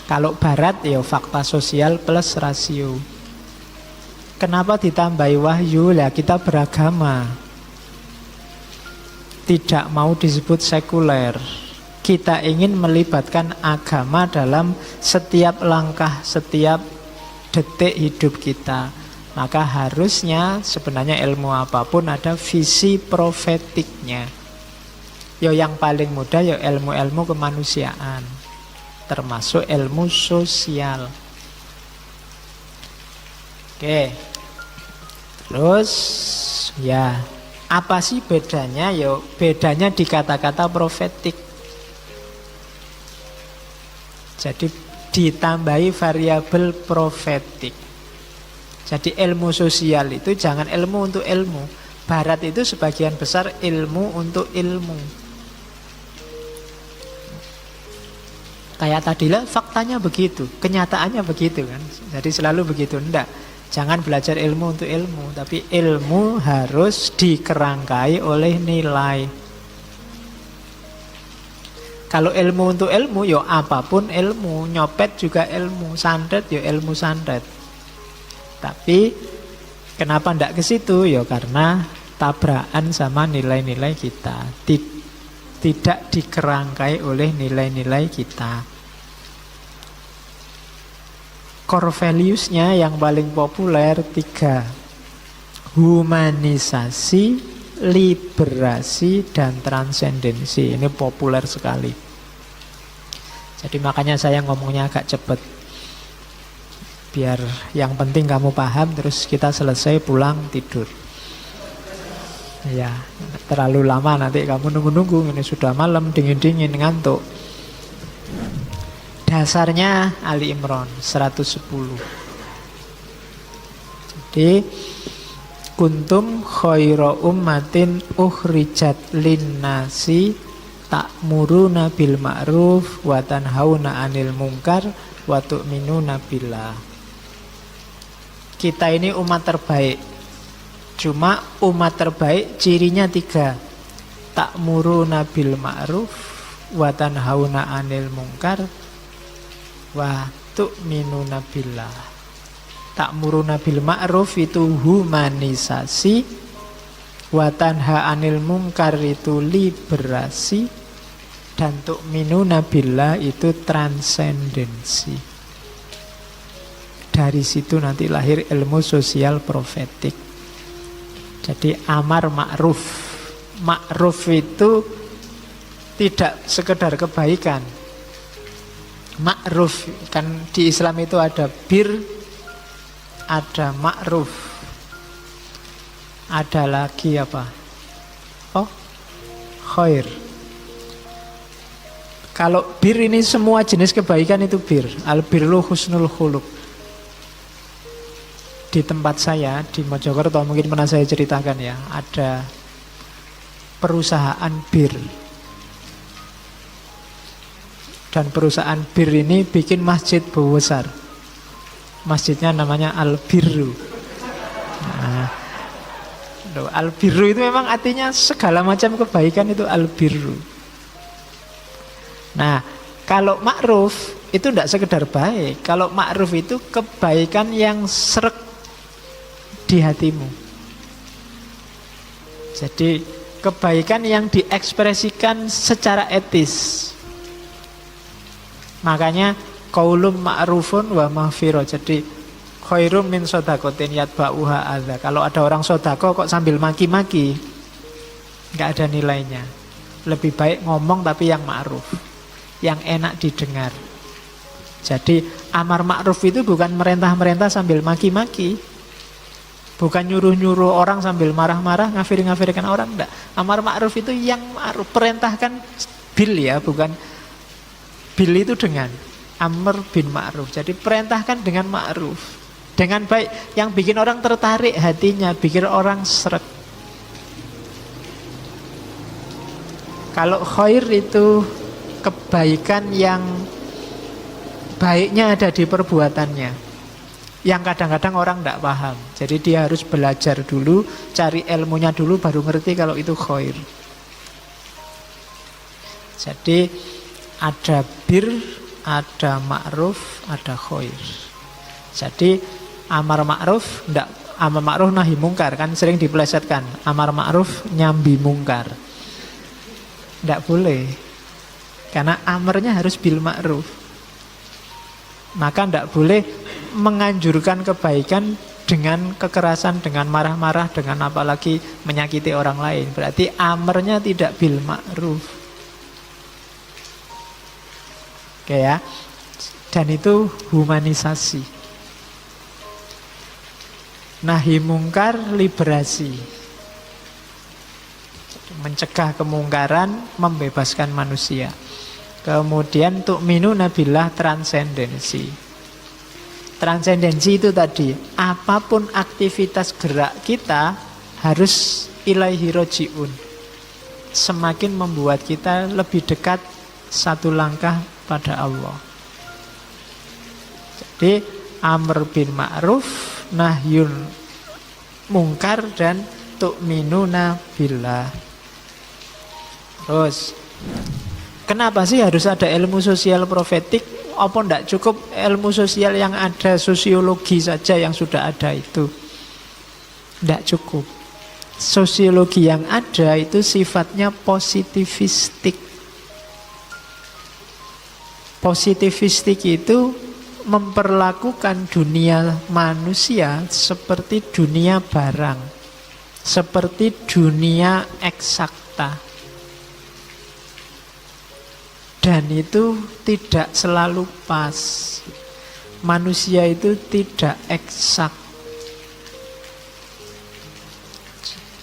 Kalau barat ya fakta sosial plus rasio. Kenapa ditambahi wahyu? Lah kita beragama. Tidak mau disebut sekuler. Kita ingin melibatkan agama dalam setiap langkah, setiap detik hidup kita. Maka harusnya sebenarnya ilmu apapun ada visi profetiknya. Ya yang paling mudah ya ilmu-ilmu kemanusiaan, termasuk ilmu sosial. Oke. Terus ya apa sih bedanya? Ya bedanya di kata-kata profetik. Jadi ditambahi variabel profetik. Jadi ilmu sosial itu jangan ilmu untuk ilmu. Barat itu sebagian besar ilmu untuk ilmu. Kayak tadilah faktanya begitu, kenyataannya begitu kan. Jadi selalu begitu, enggak. Jangan belajar ilmu untuk ilmu, tapi ilmu harus dikerangkai oleh nilai. Kalau ilmu untuk ilmu, ya apapun ilmu, nyopet juga ilmu, santet ya ilmu santet. Tapi kenapa enggak ke situ? Ya karena tabrakan sama nilai-nilai kita. Tidak dikerangkai oleh nilai-nilai kita. Core values-nya yang paling populer 3. Humanisasi, liberasi, dan transendensi. Ini populer sekali. Jadi makanya saya ngomongnya agak cepat. Biar yang penting kamu paham, terus kita selesai pulang tidur. Ya, terlalu lama nanti kamu nunggu-nunggu. Ini sudah malam, dingin-dingin, ngantuk. Dasarnya Ali Imran 110. Jadi kuntum khaira ummatin ukhrijat linnasi ta'muruna bil ma'ruf wa tanhauna 'anil munkar wa tu'minuna billah. Kita ini umat terbaik. Cuma umat terbaik cirinya 3. Ta'muruna bil ma'ruf wa tanhauna 'anil munkar wa tu'minuna billah. Ta'muruna bil ma'ruf itu humanisasi, wa tanha 'anil munkar itu liberasi, dan tu'minuna billah itu transendensi. Dari situ nanti lahir ilmu sosial profetik. Jadi amar ma'ruf. Ma'ruf itu tidak sekedar kebaikan. Ma'ruf, kan di Islam itu ada bir, ada ma'ruf, ada lagi apa? Oh, khair. Kalau bir ini semua jenis kebaikan itu bir. Al-birru husnul khuluq. Di tempat saya di Mojokerto, mungkin pernah saya ceritakan ya, ada perusahaan bir. Dan perusahaan bir ini bikin masjid besar. Masjidnya namanya Al-Birru. Nah, Al-Birru itu memang artinya segala macam kebaikan itu Al-Birru. Nah, kalau ma'ruf itu tidak sekedar baik. Kalau ma'ruf itu kebaikan yang sreg di hatimu. Jadi kebaikan yang diekspresikan secara etis. Makanya qaulun ma'rufun wa maghfirah. Jadi khairum min shadaqatin yatba'uha adza. Kalau ada orang sedekah kok sambil maki-maki, enggak ada nilainya. Lebih baik ngomong tapi yang ma'ruf, yang enak didengar. Jadi amar ma'ruf itu bukan merintah-merintah sambil maki-maki, bukan nyuruh-nyuruh orang sambil marah-marah, ngafir-ngafirkan orang, enggak. Amar ma'ruf itu yang ma'ruf, perintahkan bil ya, bukan bil itu dengan amr bin ma'ruf. Jadi perintahkan dengan ma'ruf, dengan baik, yang bikin orang tertarik hatinya, bikin orang sreg. Kalau khair itu kebaikan yang baiknya ada di perbuatannya, yang kadang-kadang orang tidak paham. Jadi dia harus belajar dulu, cari ilmunya dulu, baru ngerti kalau itu khair. Jadi ada bir, ada ma'ruf, ada khair. Jadi amar ma'ruf, enggak, amar ma'ruf nahi mungkar, kan sering dipelesetkan. Amar ma'ruf nyambi mungkar. Enggak boleh. Karena amarnya harus bil ma'ruf. Maka enggak boleh menganjurkan kebaikan dengan kekerasan, dengan marah-marah, dengan apalagi menyakiti orang lain. Berarti amarnya tidak bil ma'ruf. Oke ya. Dan itu humanisasi. Nahi mungkar, liberasi. Mencegah kemungkaran, membebaskan manusia. Kemudian tu'minuna billah, transendensi. Transendensi itu tadi, apapun aktivitas gerak kita harus ilaihi roji'un. Semakin membuat kita lebih dekat satu langkah pada Allah. Jadi amr bin ma'ruf, nahyun mungkar, dan tu'minuna billah. Terus kenapa sih harus ada ilmu sosial profetik? Apa tidak cukup ilmu sosial yang ada, sosiologi saja yang sudah ada itu? Tidak cukup. Sosiologi yang ada itu sifatnya positivistik. Positivistik itu memperlakukan dunia manusia seperti dunia barang, seperti dunia eksakta. Dan itu tidak selalu pas. Manusia itu tidak eksak.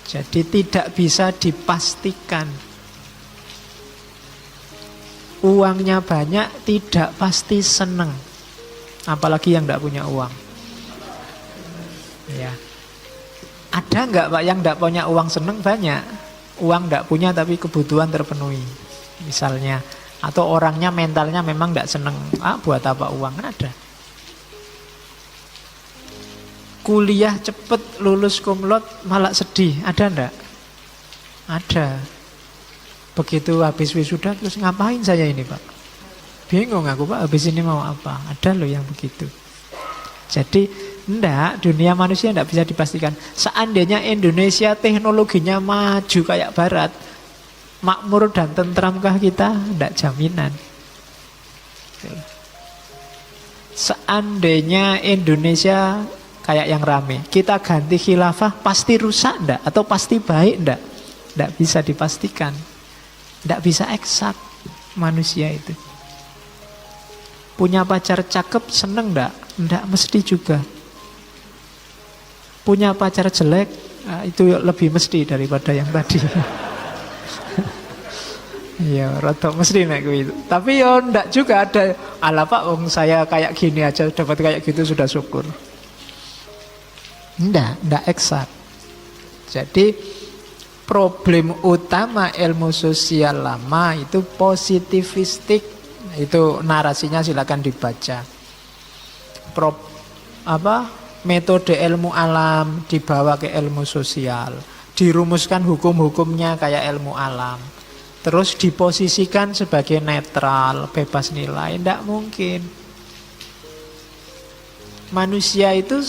Jadi tidak bisa dipastikan. Uangnya banyak tidak pasti seneng, apalagi yang tidak punya uang. Ya. Ada nggak Pak yang tidak punya uang seneng? Banyak. Uang tidak punya tapi kebutuhan terpenuhi, misalnya. Atau orangnya mentalnya memang tidak seneng. Buat apa uang? Kan ada. Kuliah cepet lulus cum laude malah sedih. Ada ndak? Ada. Begitu habis wisuda terus ngapain saya ini Pak? Bingung aku Pak, habis ini mau apa? Ada loh yang begitu. Jadi enggak, dunia manusia enggak bisa dipastikan. Seandainya Indonesia teknologinya maju kayak barat, makmur dan tentramkah kita? Enggak jaminan. Seandainya Indonesia kayak yang rame, kita ganti khilafah, pasti rusak enggak? Atau pasti baik enggak? Enggak bisa dipastikan. Tidak bisa eksak manusia itu. Punya pacar cakep seneng ndak? Ndak mesti juga. Punya pacar jelek, itu lebih mesti daripada yang tadi. Iya, rada mesti nek kuwi. Tapi yo ndak juga ada. Ala Pak, wong saya kayak gini aja dapat kayak gitu sudah syukur. Ndak eksak. Jadi problem utama ilmu sosial lama itu positivistik. Itu narasinya silakan dibaca. Metode ilmu alam dibawa ke ilmu sosial, dirumuskan hukum-hukumnya kayak ilmu alam. Terus diposisikan sebagai netral, bebas nilai, tidak mungkin. Manusia itu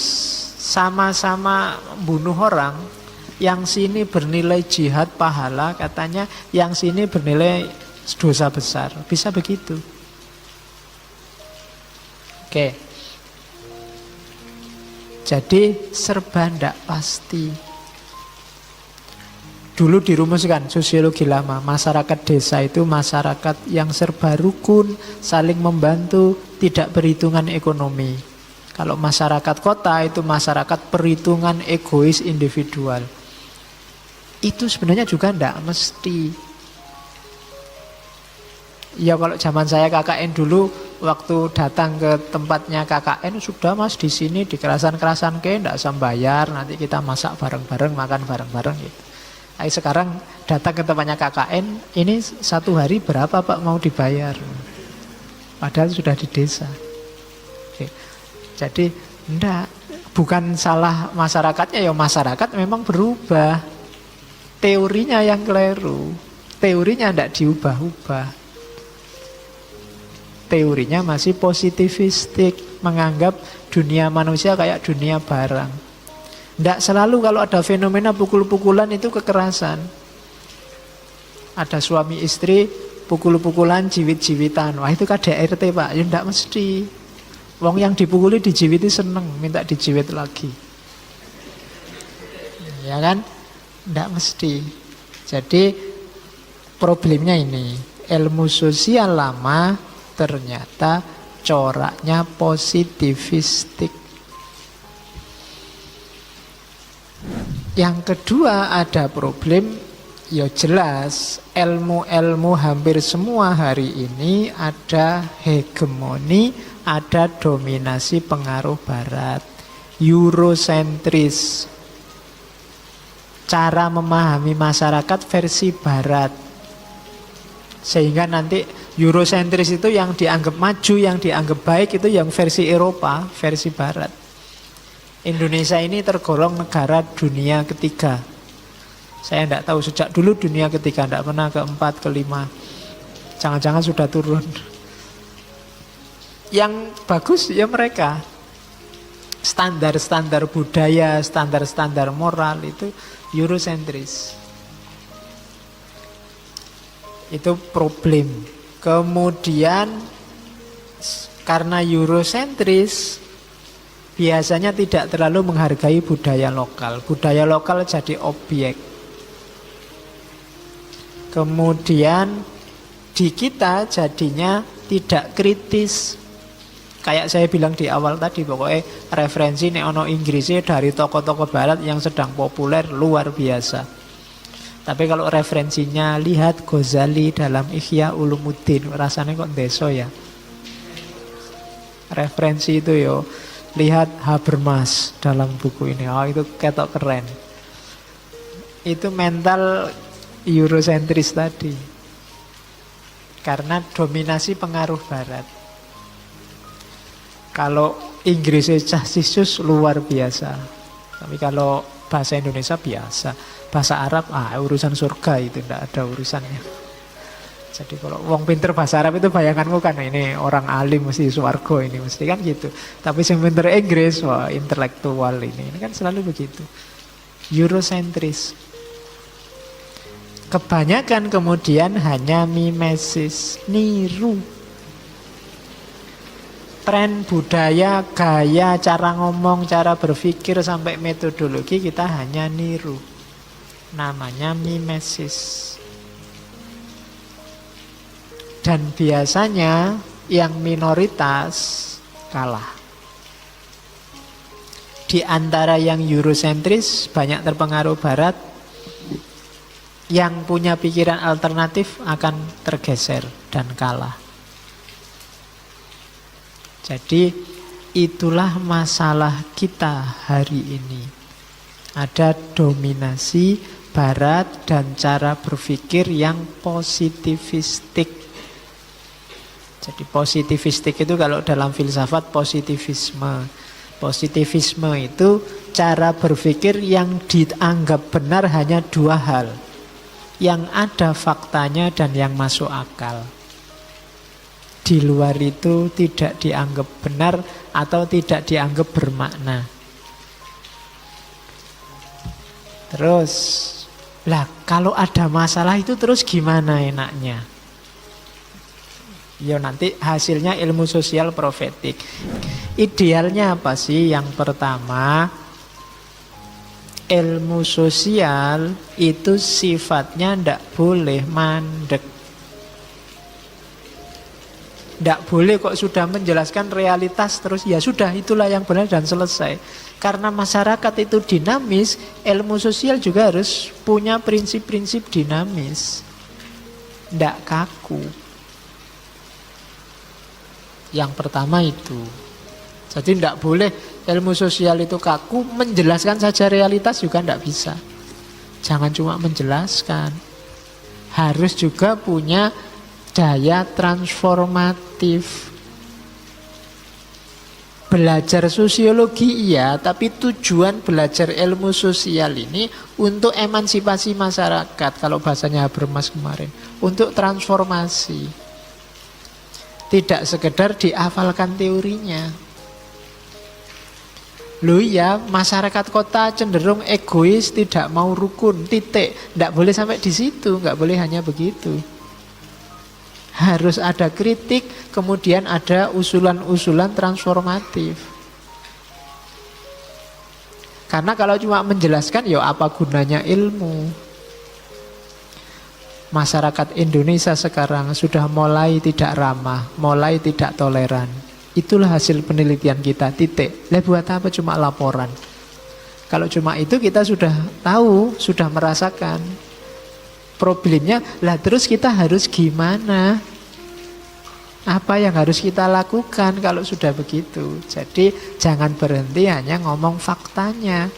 sama-sama bunuh orang. Yang sini bernilai jihad pahala, katanya yang sini bernilai dosa besar. Bisa begitu. Oke. Jadi serba tidak pasti. Dulu dirumuskan sosiologi lama, masyarakat desa itu masyarakat yang serba rukun, saling membantu, tidak perhitungan ekonomi. Kalau masyarakat kota itu masyarakat perhitungan egois individual. Itu sebenarnya juga tidak mesti. Ya kalau zaman saya KKN dulu, waktu datang ke tempatnya KKN, sudah mas di sini di kerasan-kerasan tidak usah bayar, nanti kita masak bareng-bareng, makan bareng-bareng gitu. Sekarang datang ke tempatnya KKN, ini satu hari berapa Pak mau dibayar? Padahal sudah di desa. Oke. Jadi enggak, bukan salah masyarakatnya, ya masyarakat memang berubah. Teorinya yang keliru. Teorinya enggak diubah-ubah. Teorinya masih positivistik, menganggap dunia manusia kayak dunia barang. Tidak selalu kalau ada fenomena pukul-pukulan itu kekerasan. Ada suami istri pukul-pukulan, jiwit-jiwitan. Wah itu KDRT Pak, ya tidak mesti. Wong yang dipukuli dijiwiti seneng, minta dijiwit lagi. Ya kan? Tidak mesti. Jadi problemnya ini, ilmu sosial lama ternyata coraknya positivistik. Yang kedua ada problem, ya jelas ilmu-ilmu hampir semua hari ini ada hegemoni, ada dominasi pengaruh barat, eurosentris. Cara memahami masyarakat versi barat. Sehingga nanti eurosentris itu yang dianggap maju, yang dianggap baik itu yang versi Eropa, versi barat. Indonesia ini tergolong negara dunia ketiga. Saya tidak tahu sejak dulu dunia ketiga, tidak pernah keempat, kelima. Jangan-jangan sudah turun. Yang bagus ya mereka. Standar-standar budaya, standar-standar moral itu eurosentris. Itu problem. Kemudian karena eurosentris biasanya tidak terlalu menghargai budaya lokal. Budaya lokal jadi objek. Kemudian di kita jadinya tidak kritis. Kayak saya bilang di awal tadi, pokoknya referensi nek ono Inggrisnya dari tokoh-tokoh barat yang sedang populer luar biasa. Tapi kalau referensinya lihat Ghazali dalam Ihya Ulumuddin, rasanya kok deso ya. Referensi itu yo lihat Habermas dalam buku ini. Oh itu ketok keren. Itu mental eurosentris tadi. Karena dominasi pengaruh barat. Kalau Inggrisnya cahsisus luar biasa. Tapi kalau bahasa Indonesia biasa. Bahasa Arab urusan surga itu tidak ada urusannya. Jadi kalau wong pinter bahasa Arab itu bayanganmu kan ini orang alim mesti swarga ini mesti kan gitu. Tapi yang pinter Inggris wah intelektual ini kan selalu begitu. Eurosentris. Kebanyakan kemudian hanya mimesis, niru. Tren budaya, gaya, cara ngomong, cara berpikir sampai metodologi kita hanya niru. Namanya mimesis. Dan biasanya yang minoritas kalah. Di antara yang Eurosentris banyak terpengaruh Barat, yang punya pikiran alternatif akan tergeser dan kalah. Jadi itulah masalah kita hari ini. Ada dominasi Barat dan cara berpikir yang positivistik. Jadi positivistik itu kalau dalam filsafat positivisme. Positivisme itu cara berpikir yang dianggap benar hanya dua hal. Yang ada faktanya dan yang masuk akal. Di luar itu tidak dianggap benar atau tidak dianggap bermakna. Terus, lah kalau ada masalah itu terus gimana enaknya? Ya nanti hasilnya ilmu sosial profetik. Idealnya apa sih? Yang pertama, ilmu sosial itu sifatnya ndak boleh mandek. Ndak boleh kok sudah menjelaskan realitas terus ya sudah itulah yang benar dan selesai. Karena masyarakat itu dinamis, ilmu sosial juga harus punya prinsip-prinsip dinamis. Ndak kaku. Yang pertama itu. Jadi tidak boleh ilmu sosial itu kaku, menjelaskan saja realitas juga tidak bisa. Jangan cuma menjelaskan. Harus juga punya daya transformatif. Belajar sosiologi iya, tapi tujuan belajar ilmu sosial ini untuk emansipasi masyarakat. Kalau bahasanya Habermas kemarin, untuk transformasi. Tidak sekedar dihafalkan teorinya. Loh ya, masyarakat kota cenderung egois, tidak mau rukun, titik. Tidak boleh sampai di situ, nggak boleh hanya begitu. Harus ada kritik, kemudian ada usulan-usulan transformatif. Karena kalau cuma menjelaskan, ya apa gunanya ilmu? Masyarakat Indonesia sekarang sudah mulai tidak ramah, mulai tidak toleran. Itulah hasil penelitian kita, titik. Lah buat apa cuma laporan? Kalau cuma itu kita sudah tahu, sudah merasakan. Problemnya, lah terus kita harus gimana? Apa yang harus kita lakukan kalau sudah begitu? Jadi jangan berhenti hanya ngomong faktanya.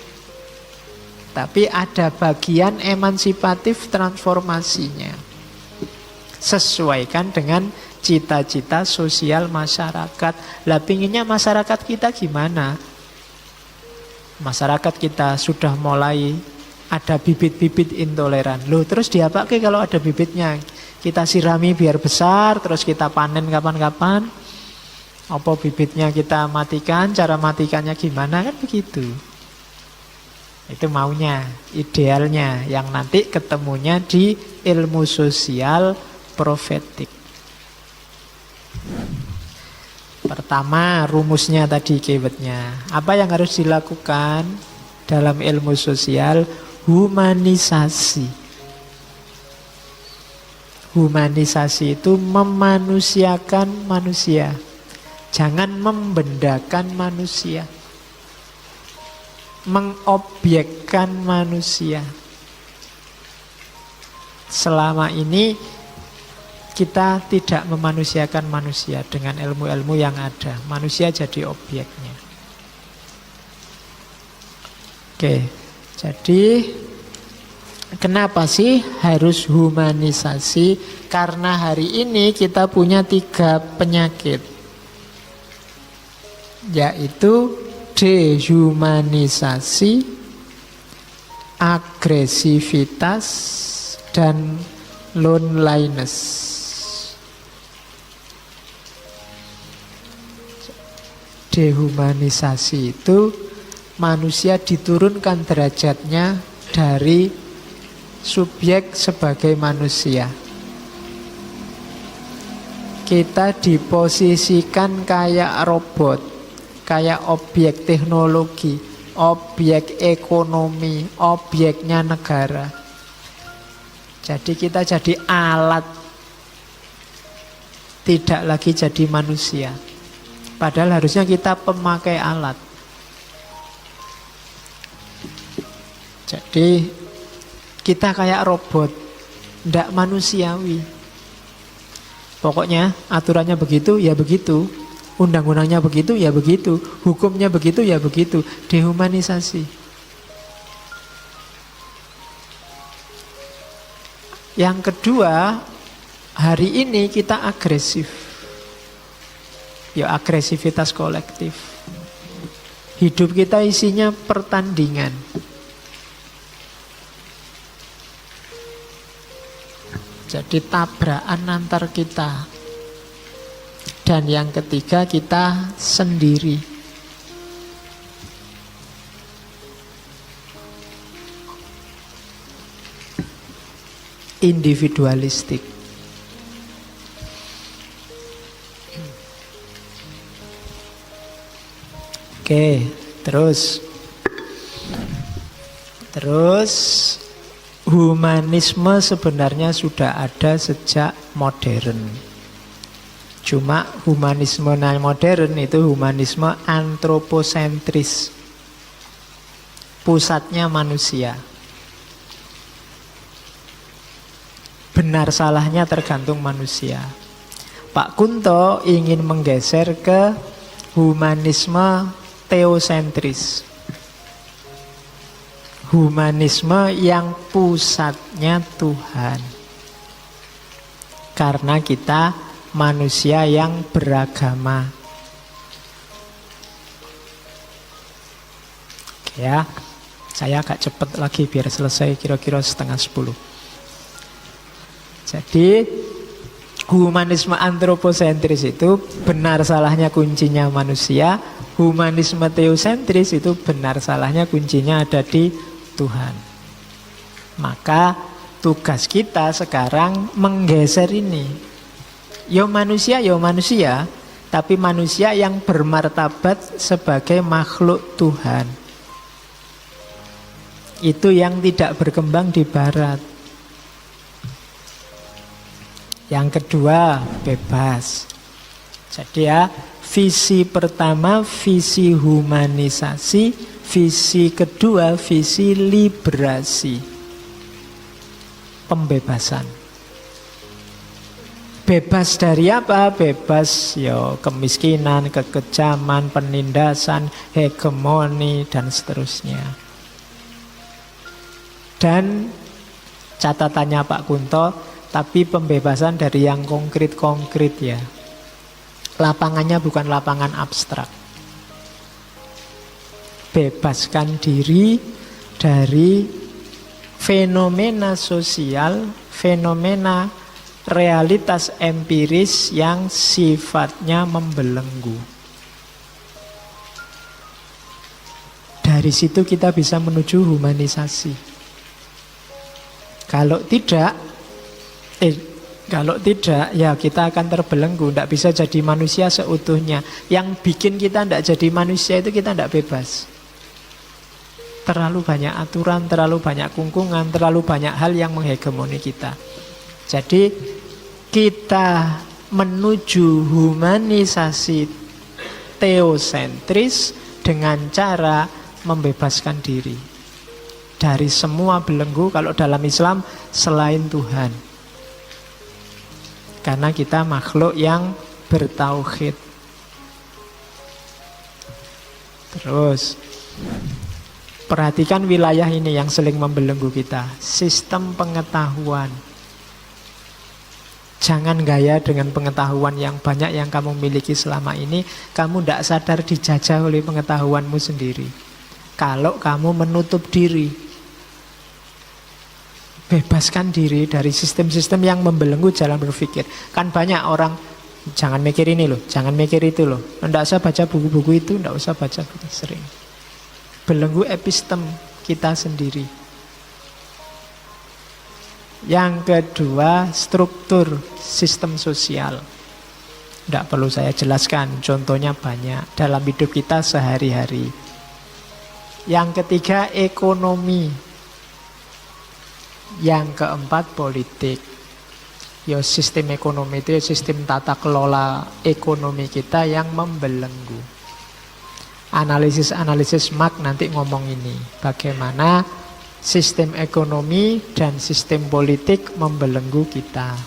Tapi ada bagian emansipatif transformasinya. Sesuaikan dengan cita-cita sosial masyarakat. Lah pinginnya masyarakat kita gimana? Masyarakat kita sudah mulai ada bibit-bibit intoleran. Loh terus diapakan kalau ada bibitnya? Kita sirami biar besar, terus kita panen kapan-kapan. Apa bibitnya kita matikan, cara matikannya gimana? Kan begitu. Itu maunya, idealnya, yang nanti ketemunya di ilmu sosial profetik. Pertama, rumusnya tadi keywordnya. Apa yang harus dilakukan dalam ilmu sosial? Humanisasi. Humanisasi itu memanusiakan manusia. Jangan membendakan manusia. Mengobjekkan manusia. Selama ini kita tidak memanusiakan manusia dengan ilmu-ilmu yang ada. Manusia jadi objeknya. Oke, jadi kenapa sih harus humanisasi? Karena hari ini kita punya 3 penyakit, yaitu dehumanisasi, agresivitas, dan loneliness. Dehumanisasi itu manusia diturunkan derajatnya dari subjek sebagai manusia. Kita diposisikan kayak robot, kayak objek teknologi, objek ekonomi, objeknya negara. Jadi kita jadi alat tidak lagi jadi manusia. Padahal harusnya kita pemakai alat. Jadi kita kayak robot, tidak manusiawi. Pokoknya aturannya begitu, ya begitu. Undang-undangnya begitu, ya begitu. Hukumnya begitu, ya begitu. Dehumanisasi. Yang kedua, hari ini kita agresif. Ya, agresivitas kolektif. Hidup kita isinya pertandingan. Jadi tabrakan antar kita. Dan yang ketiga, kita sendiri. Individualistik. Oke, terus humanisme sebenarnya sudah ada sejak modern. Cuma humanisme modern itu humanisme antroposentris. Pusatnya manusia. Benar salahnya tergantung manusia. Pak Kunto ingin menggeser ke humanisme teosentris. Humanisme yang pusatnya Tuhan. Karena kita manusia yang beragama. Oke ya, saya agak cepat lagi biar selesai kira-kira 9:30. Jadi humanisme antroposentris itu benar salahnya kuncinya manusia. Humanisme teosentris itu benar salahnya kuncinya ada di Tuhan. Maka tugas kita sekarang menggeser ini. Yo manusia, tapi manusia yang bermartabat sebagai makhluk Tuhan. Itu yang tidak berkembang di barat. Yang kedua, bebas. Jadi ya, visi pertama visi humanisasi, visi kedua visi liberasi. Pembebasan. Bebas dari apa? Bebas kemiskinan, kekejaman, penindasan, hegemoni, dan seterusnya. Dan catatannya Pak Kunto, tapi pembebasan dari yang konkret-konkret ya. Lapangannya bukan lapangan abstrak. Bebaskan diri dari fenomena sosial, fenomena realitas empiris yang sifatnya membelenggu. Dari situ kita bisa menuju humanisasi. Kalau tidak ya kita akan terbelenggu, tidak bisa jadi manusia seutuhnya. Yang bikin kita tidak jadi manusia itu kita tidak bebas. Terlalu banyak aturan, terlalu banyak kungkungan, terlalu banyak hal yang menghegemoni kita. Jadi kita menuju humanisasi teosentris dengan cara membebaskan diri dari semua belenggu kalau dalam Islam selain Tuhan. Karena kita makhluk yang bertauhid. Terus perhatikan wilayah ini yang sering membelenggu kita. Sistem pengetahuan. Jangan gaya dengan pengetahuan yang banyak yang kamu miliki selama ini. Kamu tidak sadar dijajah oleh pengetahuanmu sendiri. Kalau kamu menutup diri, bebaskan diri dari sistem-sistem yang membelenggu jalan berpikir. Kan banyak orang, jangan mikir ini loh, jangan mikir itu loh, tidak usah baca buku-buku itu, tidak usah baca buku sering. Belenggu epistem kita sendiri. Yang kedua, struktur sistem sosial. Tidak perlu saya jelaskan, contohnya banyak dalam hidup kita sehari-hari. Yang ketiga, ekonomi. Yang keempat, politik. Ya sistem ekonomi itu ya sistem tata kelola ekonomi kita yang membelenggu. Analisis-analisis Marx nanti ngomong ini, bagaimana sistem ekonomi dan sistem politik membelenggu kita.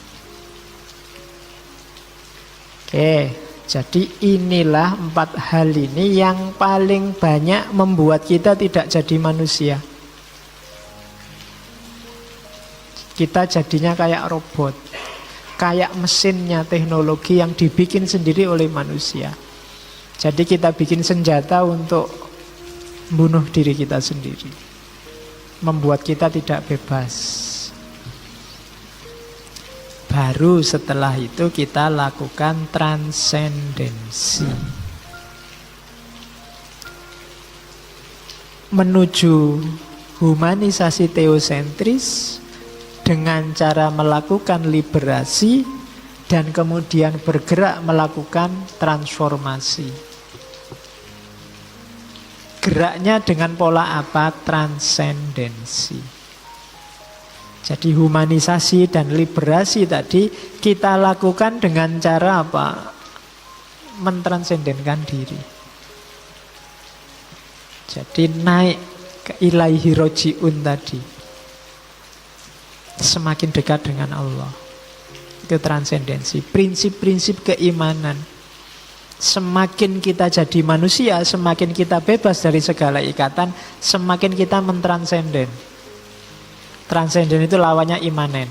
Oke, jadi inilah 4 hal ini yang paling banyak membuat kita tidak jadi manusia. Kita jadinya kayak robot, kayak mesinnya teknologi yang dibikin sendiri oleh manusia. Jadi kita bikin senjata untuk bunuh diri kita sendiri, membuat kita tidak bebas. Baru setelah itu kita lakukan transendensi, menuju humanisasi teosentris dengan cara melakukan liberasi dan kemudian bergerak melakukan transformasi. Geraknya dengan pola apa? Transendensi. Jadi humanisasi dan liberasi tadi kita lakukan dengan cara apa? Mentransendenkan diri. Jadi naik ke ilaihi roji'un tadi, semakin dekat dengan Allah. Itu transendensi, prinsip-prinsip keimanan. Semakin kita jadi manusia, semakin kita bebas dari segala ikatan, semakin kita mentransenden. Transenden itu lawannya imanen.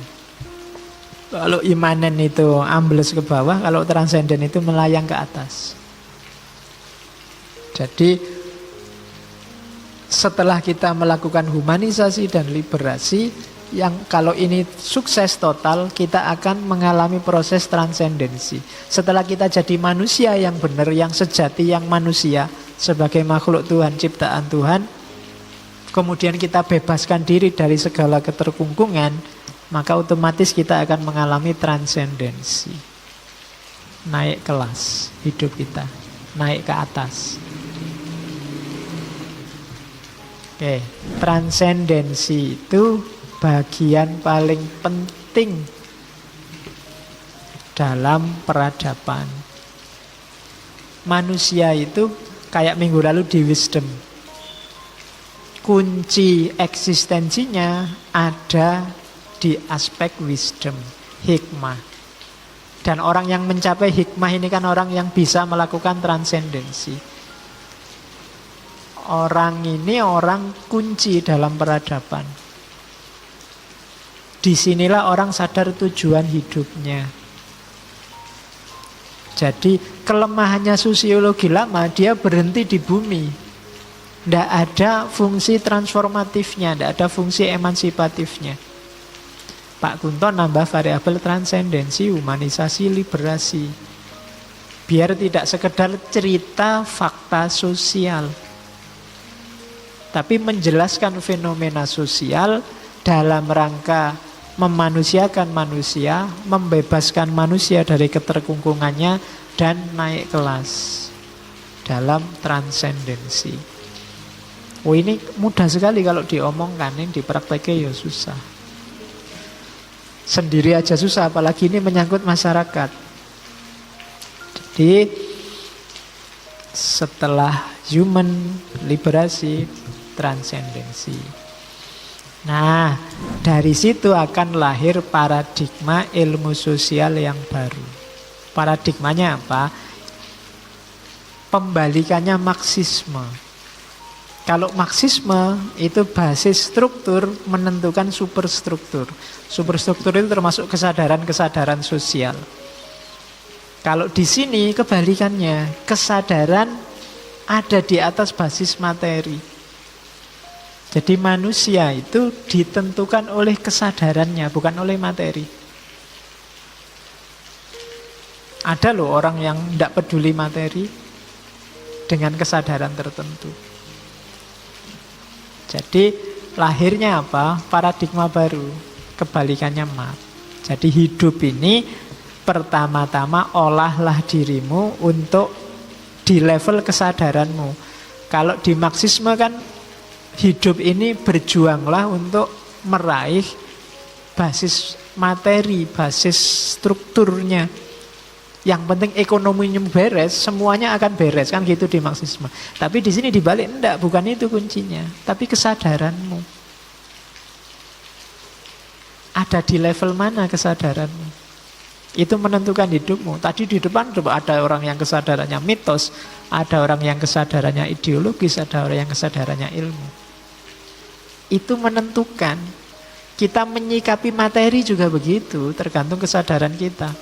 Kalau imanen itu ambles ke bawah, kalau transenden itu melayang ke atas. Jadi setelah kita melakukan humanisasi dan liberasi, yang kalau ini sukses total, kita akan mengalami proses transendensi. Setelah kita jadi manusia yang benar, yang sejati, yang manusia sebagai makhluk Tuhan, ciptaan Tuhan, kemudian kita bebaskan diri dari segala keterkungkungan, maka otomatis kita akan mengalami transendensi. Naik kelas hidup kita, naik ke atas. Oke, transendensi itu bagian paling penting dalam peradaban. Manusia itu kayak minggu lalu di wisdom, kunci eksistensinya ada di aspek wisdom, hikmah. Dan orang yang mencapai hikmah ini kan orang yang bisa melakukan transendensi. Orang ini orang kunci dalam peradaban. Disinilah orang sadar tujuan hidupnya. Jadi kelemahannya sosiologi lama, dia berhenti di bumi. Tidak ada fungsi transformatifnya, tidak ada fungsi emansipatifnya. Pak Kunto nambah variabel transendensi, humanisasi, liberasi. Biar tidak sekedar cerita fakta sosial, tapi menjelaskan fenomena sosial dalam rangka memanusiakan manusia, membebaskan manusia dari keterkungkungannya, dan naik kelas dalam transendensi. Oh, ini mudah sekali kalau diomongkan, ini diprakteknya ya susah. Sendiri aja susah, apalagi ini menyangkut masyarakat. Jadi setelah human liberasi, transendensi. Nah, dari situ akan lahir paradigma ilmu sosial yang baru. Paradigmanya apa? Pembalikannya Marxisme. Kalau Marxisme itu basis struktur menentukan superstruktur. Superstruktur itu termasuk kesadaran-kesadaran sosial. Kalau di sini kebalikannya, kesadaran ada di atas basis materi. Jadi manusia itu ditentukan oleh kesadarannya, bukan oleh materi. Ada loh orang yang tidak peduli materi dengan kesadaran tertentu. Jadi lahirnya apa? Paradigma baru, kebalikannya Marx. Jadi hidup ini pertama-tama olahlah dirimu untuk di level kesadaranmu. Kalau di Marxisme kan hidup ini berjuanglah untuk meraih basis materi, basis strukturnya. Yang penting ekonominya beres, semuanya akan beres, kan gitu di Marxisme. Tapi di sini dibalik, enggak, bukan itu kuncinya, tapi kesadaranmu. Ada di level mana kesadaranmu? Itu menentukan hidupmu. Tadi di depan coba ada orang yang kesadarannya mitos, ada orang yang kesadarannya ideologis, ada orang yang kesadarannya ilmu. Itu menentukan. Kita menyikapi materi juga begitu, tergantung kesadaran kita.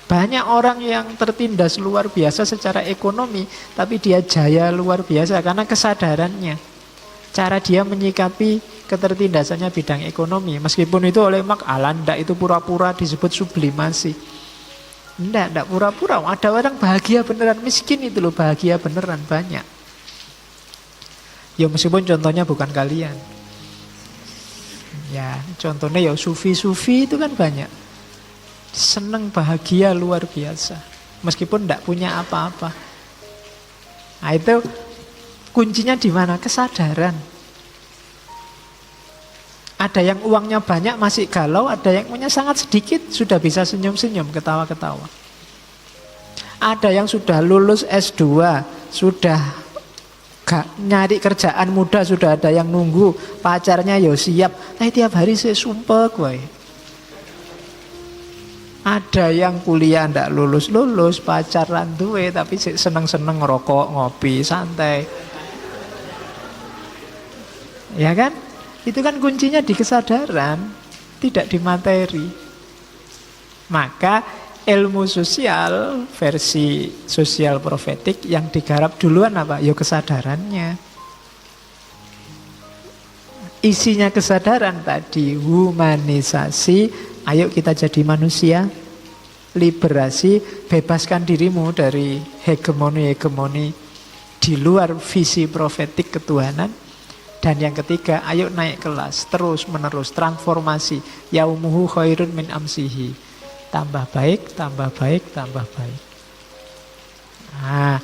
Banyak orang yang tertindas luar biasa secara ekonomi, tapi dia jaya luar biasa karena kesadarannya. Cara dia menyikapi ketertindasannya bidang ekonomi. Meskipun itu oleh Marx, ndak itu pura-pura disebut sublimasi. Ndak pura-pura. Ada orang bahagia beneran, miskin itu loh, bahagia beneran banyak. Ya meskipun contohnya bukan kalian. Ya contohnya ya sufi-sufi itu kan banyak. Seneng bahagia luar biasa. Meskipun ndak punya apa-apa. Nah itu kuncinya di mana? Kesadaran. Ada yang uangnya banyak masih galau, ada yang punya sangat sedikit sudah bisa senyum-senyum, ketawa-ketawa. Ada yang sudah lulus S2, sudah gak nyari kerjaan muda, sudah ada yang nunggu, pacarnya ya siap. Tiap hari saya sumpah gue. Ada yang kuliah ndak lulus-lulus, pacaran duwe tapi seneng-seneng ngerokok, ngopi, santai. Ya kan? Itu kan kuncinya di kesadaran, tidak di materi. Maka ilmu sosial versi sosial profetik yang digarap duluan apa? Ya kesadarannya. Isinya kesadaran tadi, humanisasi, ayo kita jadi manusia, liberasi, bebaskan dirimu dari hegemoni-hegemoni di luar visi profetik ketuhanan. Dan yang ketiga, ayo naik kelas, terus menerus, transformasi. Yaumuhu khairun min amsihi. Tambah baik, tambah baik, tambah baik. Nah,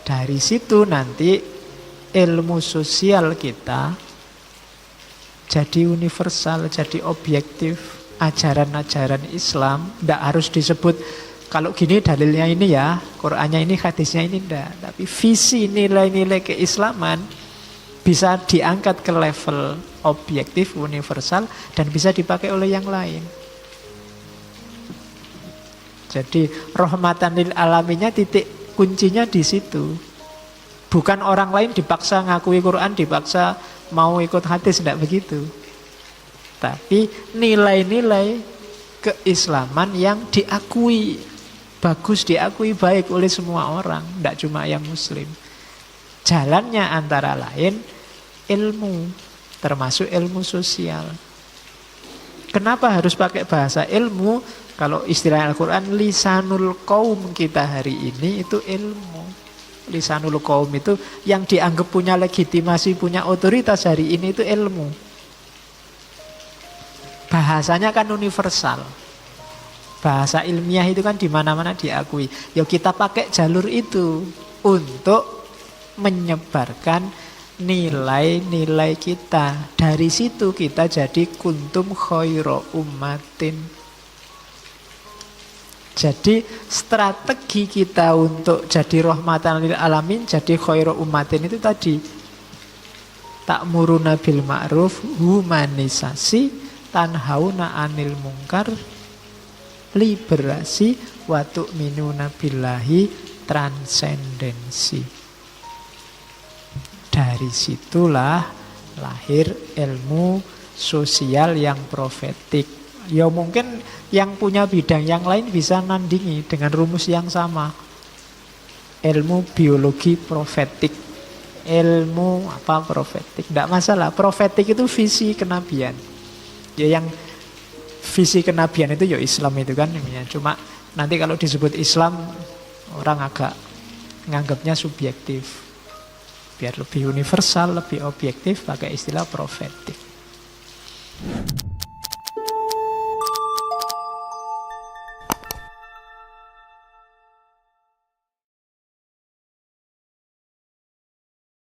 dari situ nanti ilmu sosial kita jadi universal, jadi objektif. Ajaran-ajaran Islam tidak harus disebut kalau gini dalilnya ini ya, Qur'annya ini, hadisnya ini tidak. Tapi visi nilai-nilai keislaman bisa diangkat ke level objektif, universal, dan bisa dipakai oleh yang lain. Jadi rahmatan lil alaminnya titik kuncinya di situ. Bukan orang lain dipaksa ngakui Quran, dipaksa mau ikut hadis, tidak begitu. Tapi nilai-nilai keislaman yang diakui bagus, diakui baik oleh semua orang, tidak cuma yang muslim. Jalannya antara lain ilmu, termasuk ilmu sosial. Kenapa harus pakai bahasa ilmu? Kalau istilah Al-Quran, lisanul qaum kita hari ini itu ilmu. Lisanul qaum itu yang dianggap punya legitimasi, punya otoritas hari ini itu ilmu. Bahasanya kan universal. Bahasa ilmiah itu kan di mana-mana diakui. Ya kita pakai jalur itu untuk menyebarkan nilai-nilai kita. Dari situ kita jadi kuntum khaira ummatin. Jadi strategi kita untuk jadi rahmatan lil alamin, jadi khaira ummatin itu tadi. Ta'muruna bil ma'ruf, humanisasi, tanhauna 'anil munkar, liberasi, wa tu'minuna billahi, transendensi. Dari situlah lahir ilmu sosial yang profetik. Ya mungkin yang punya bidang yang lain bisa nandingi dengan rumus yang sama. Ilmu biologi profetik. Ilmu apa profetik? Tidak masalah. Profetik itu visi kenabian. Ya yang visi kenabian itu ya Islam itu kan. Cuma nanti kalau disebut Islam orang agak nganggapnya subjektif. Biar lebih universal, lebih objektif pakai istilah profetik.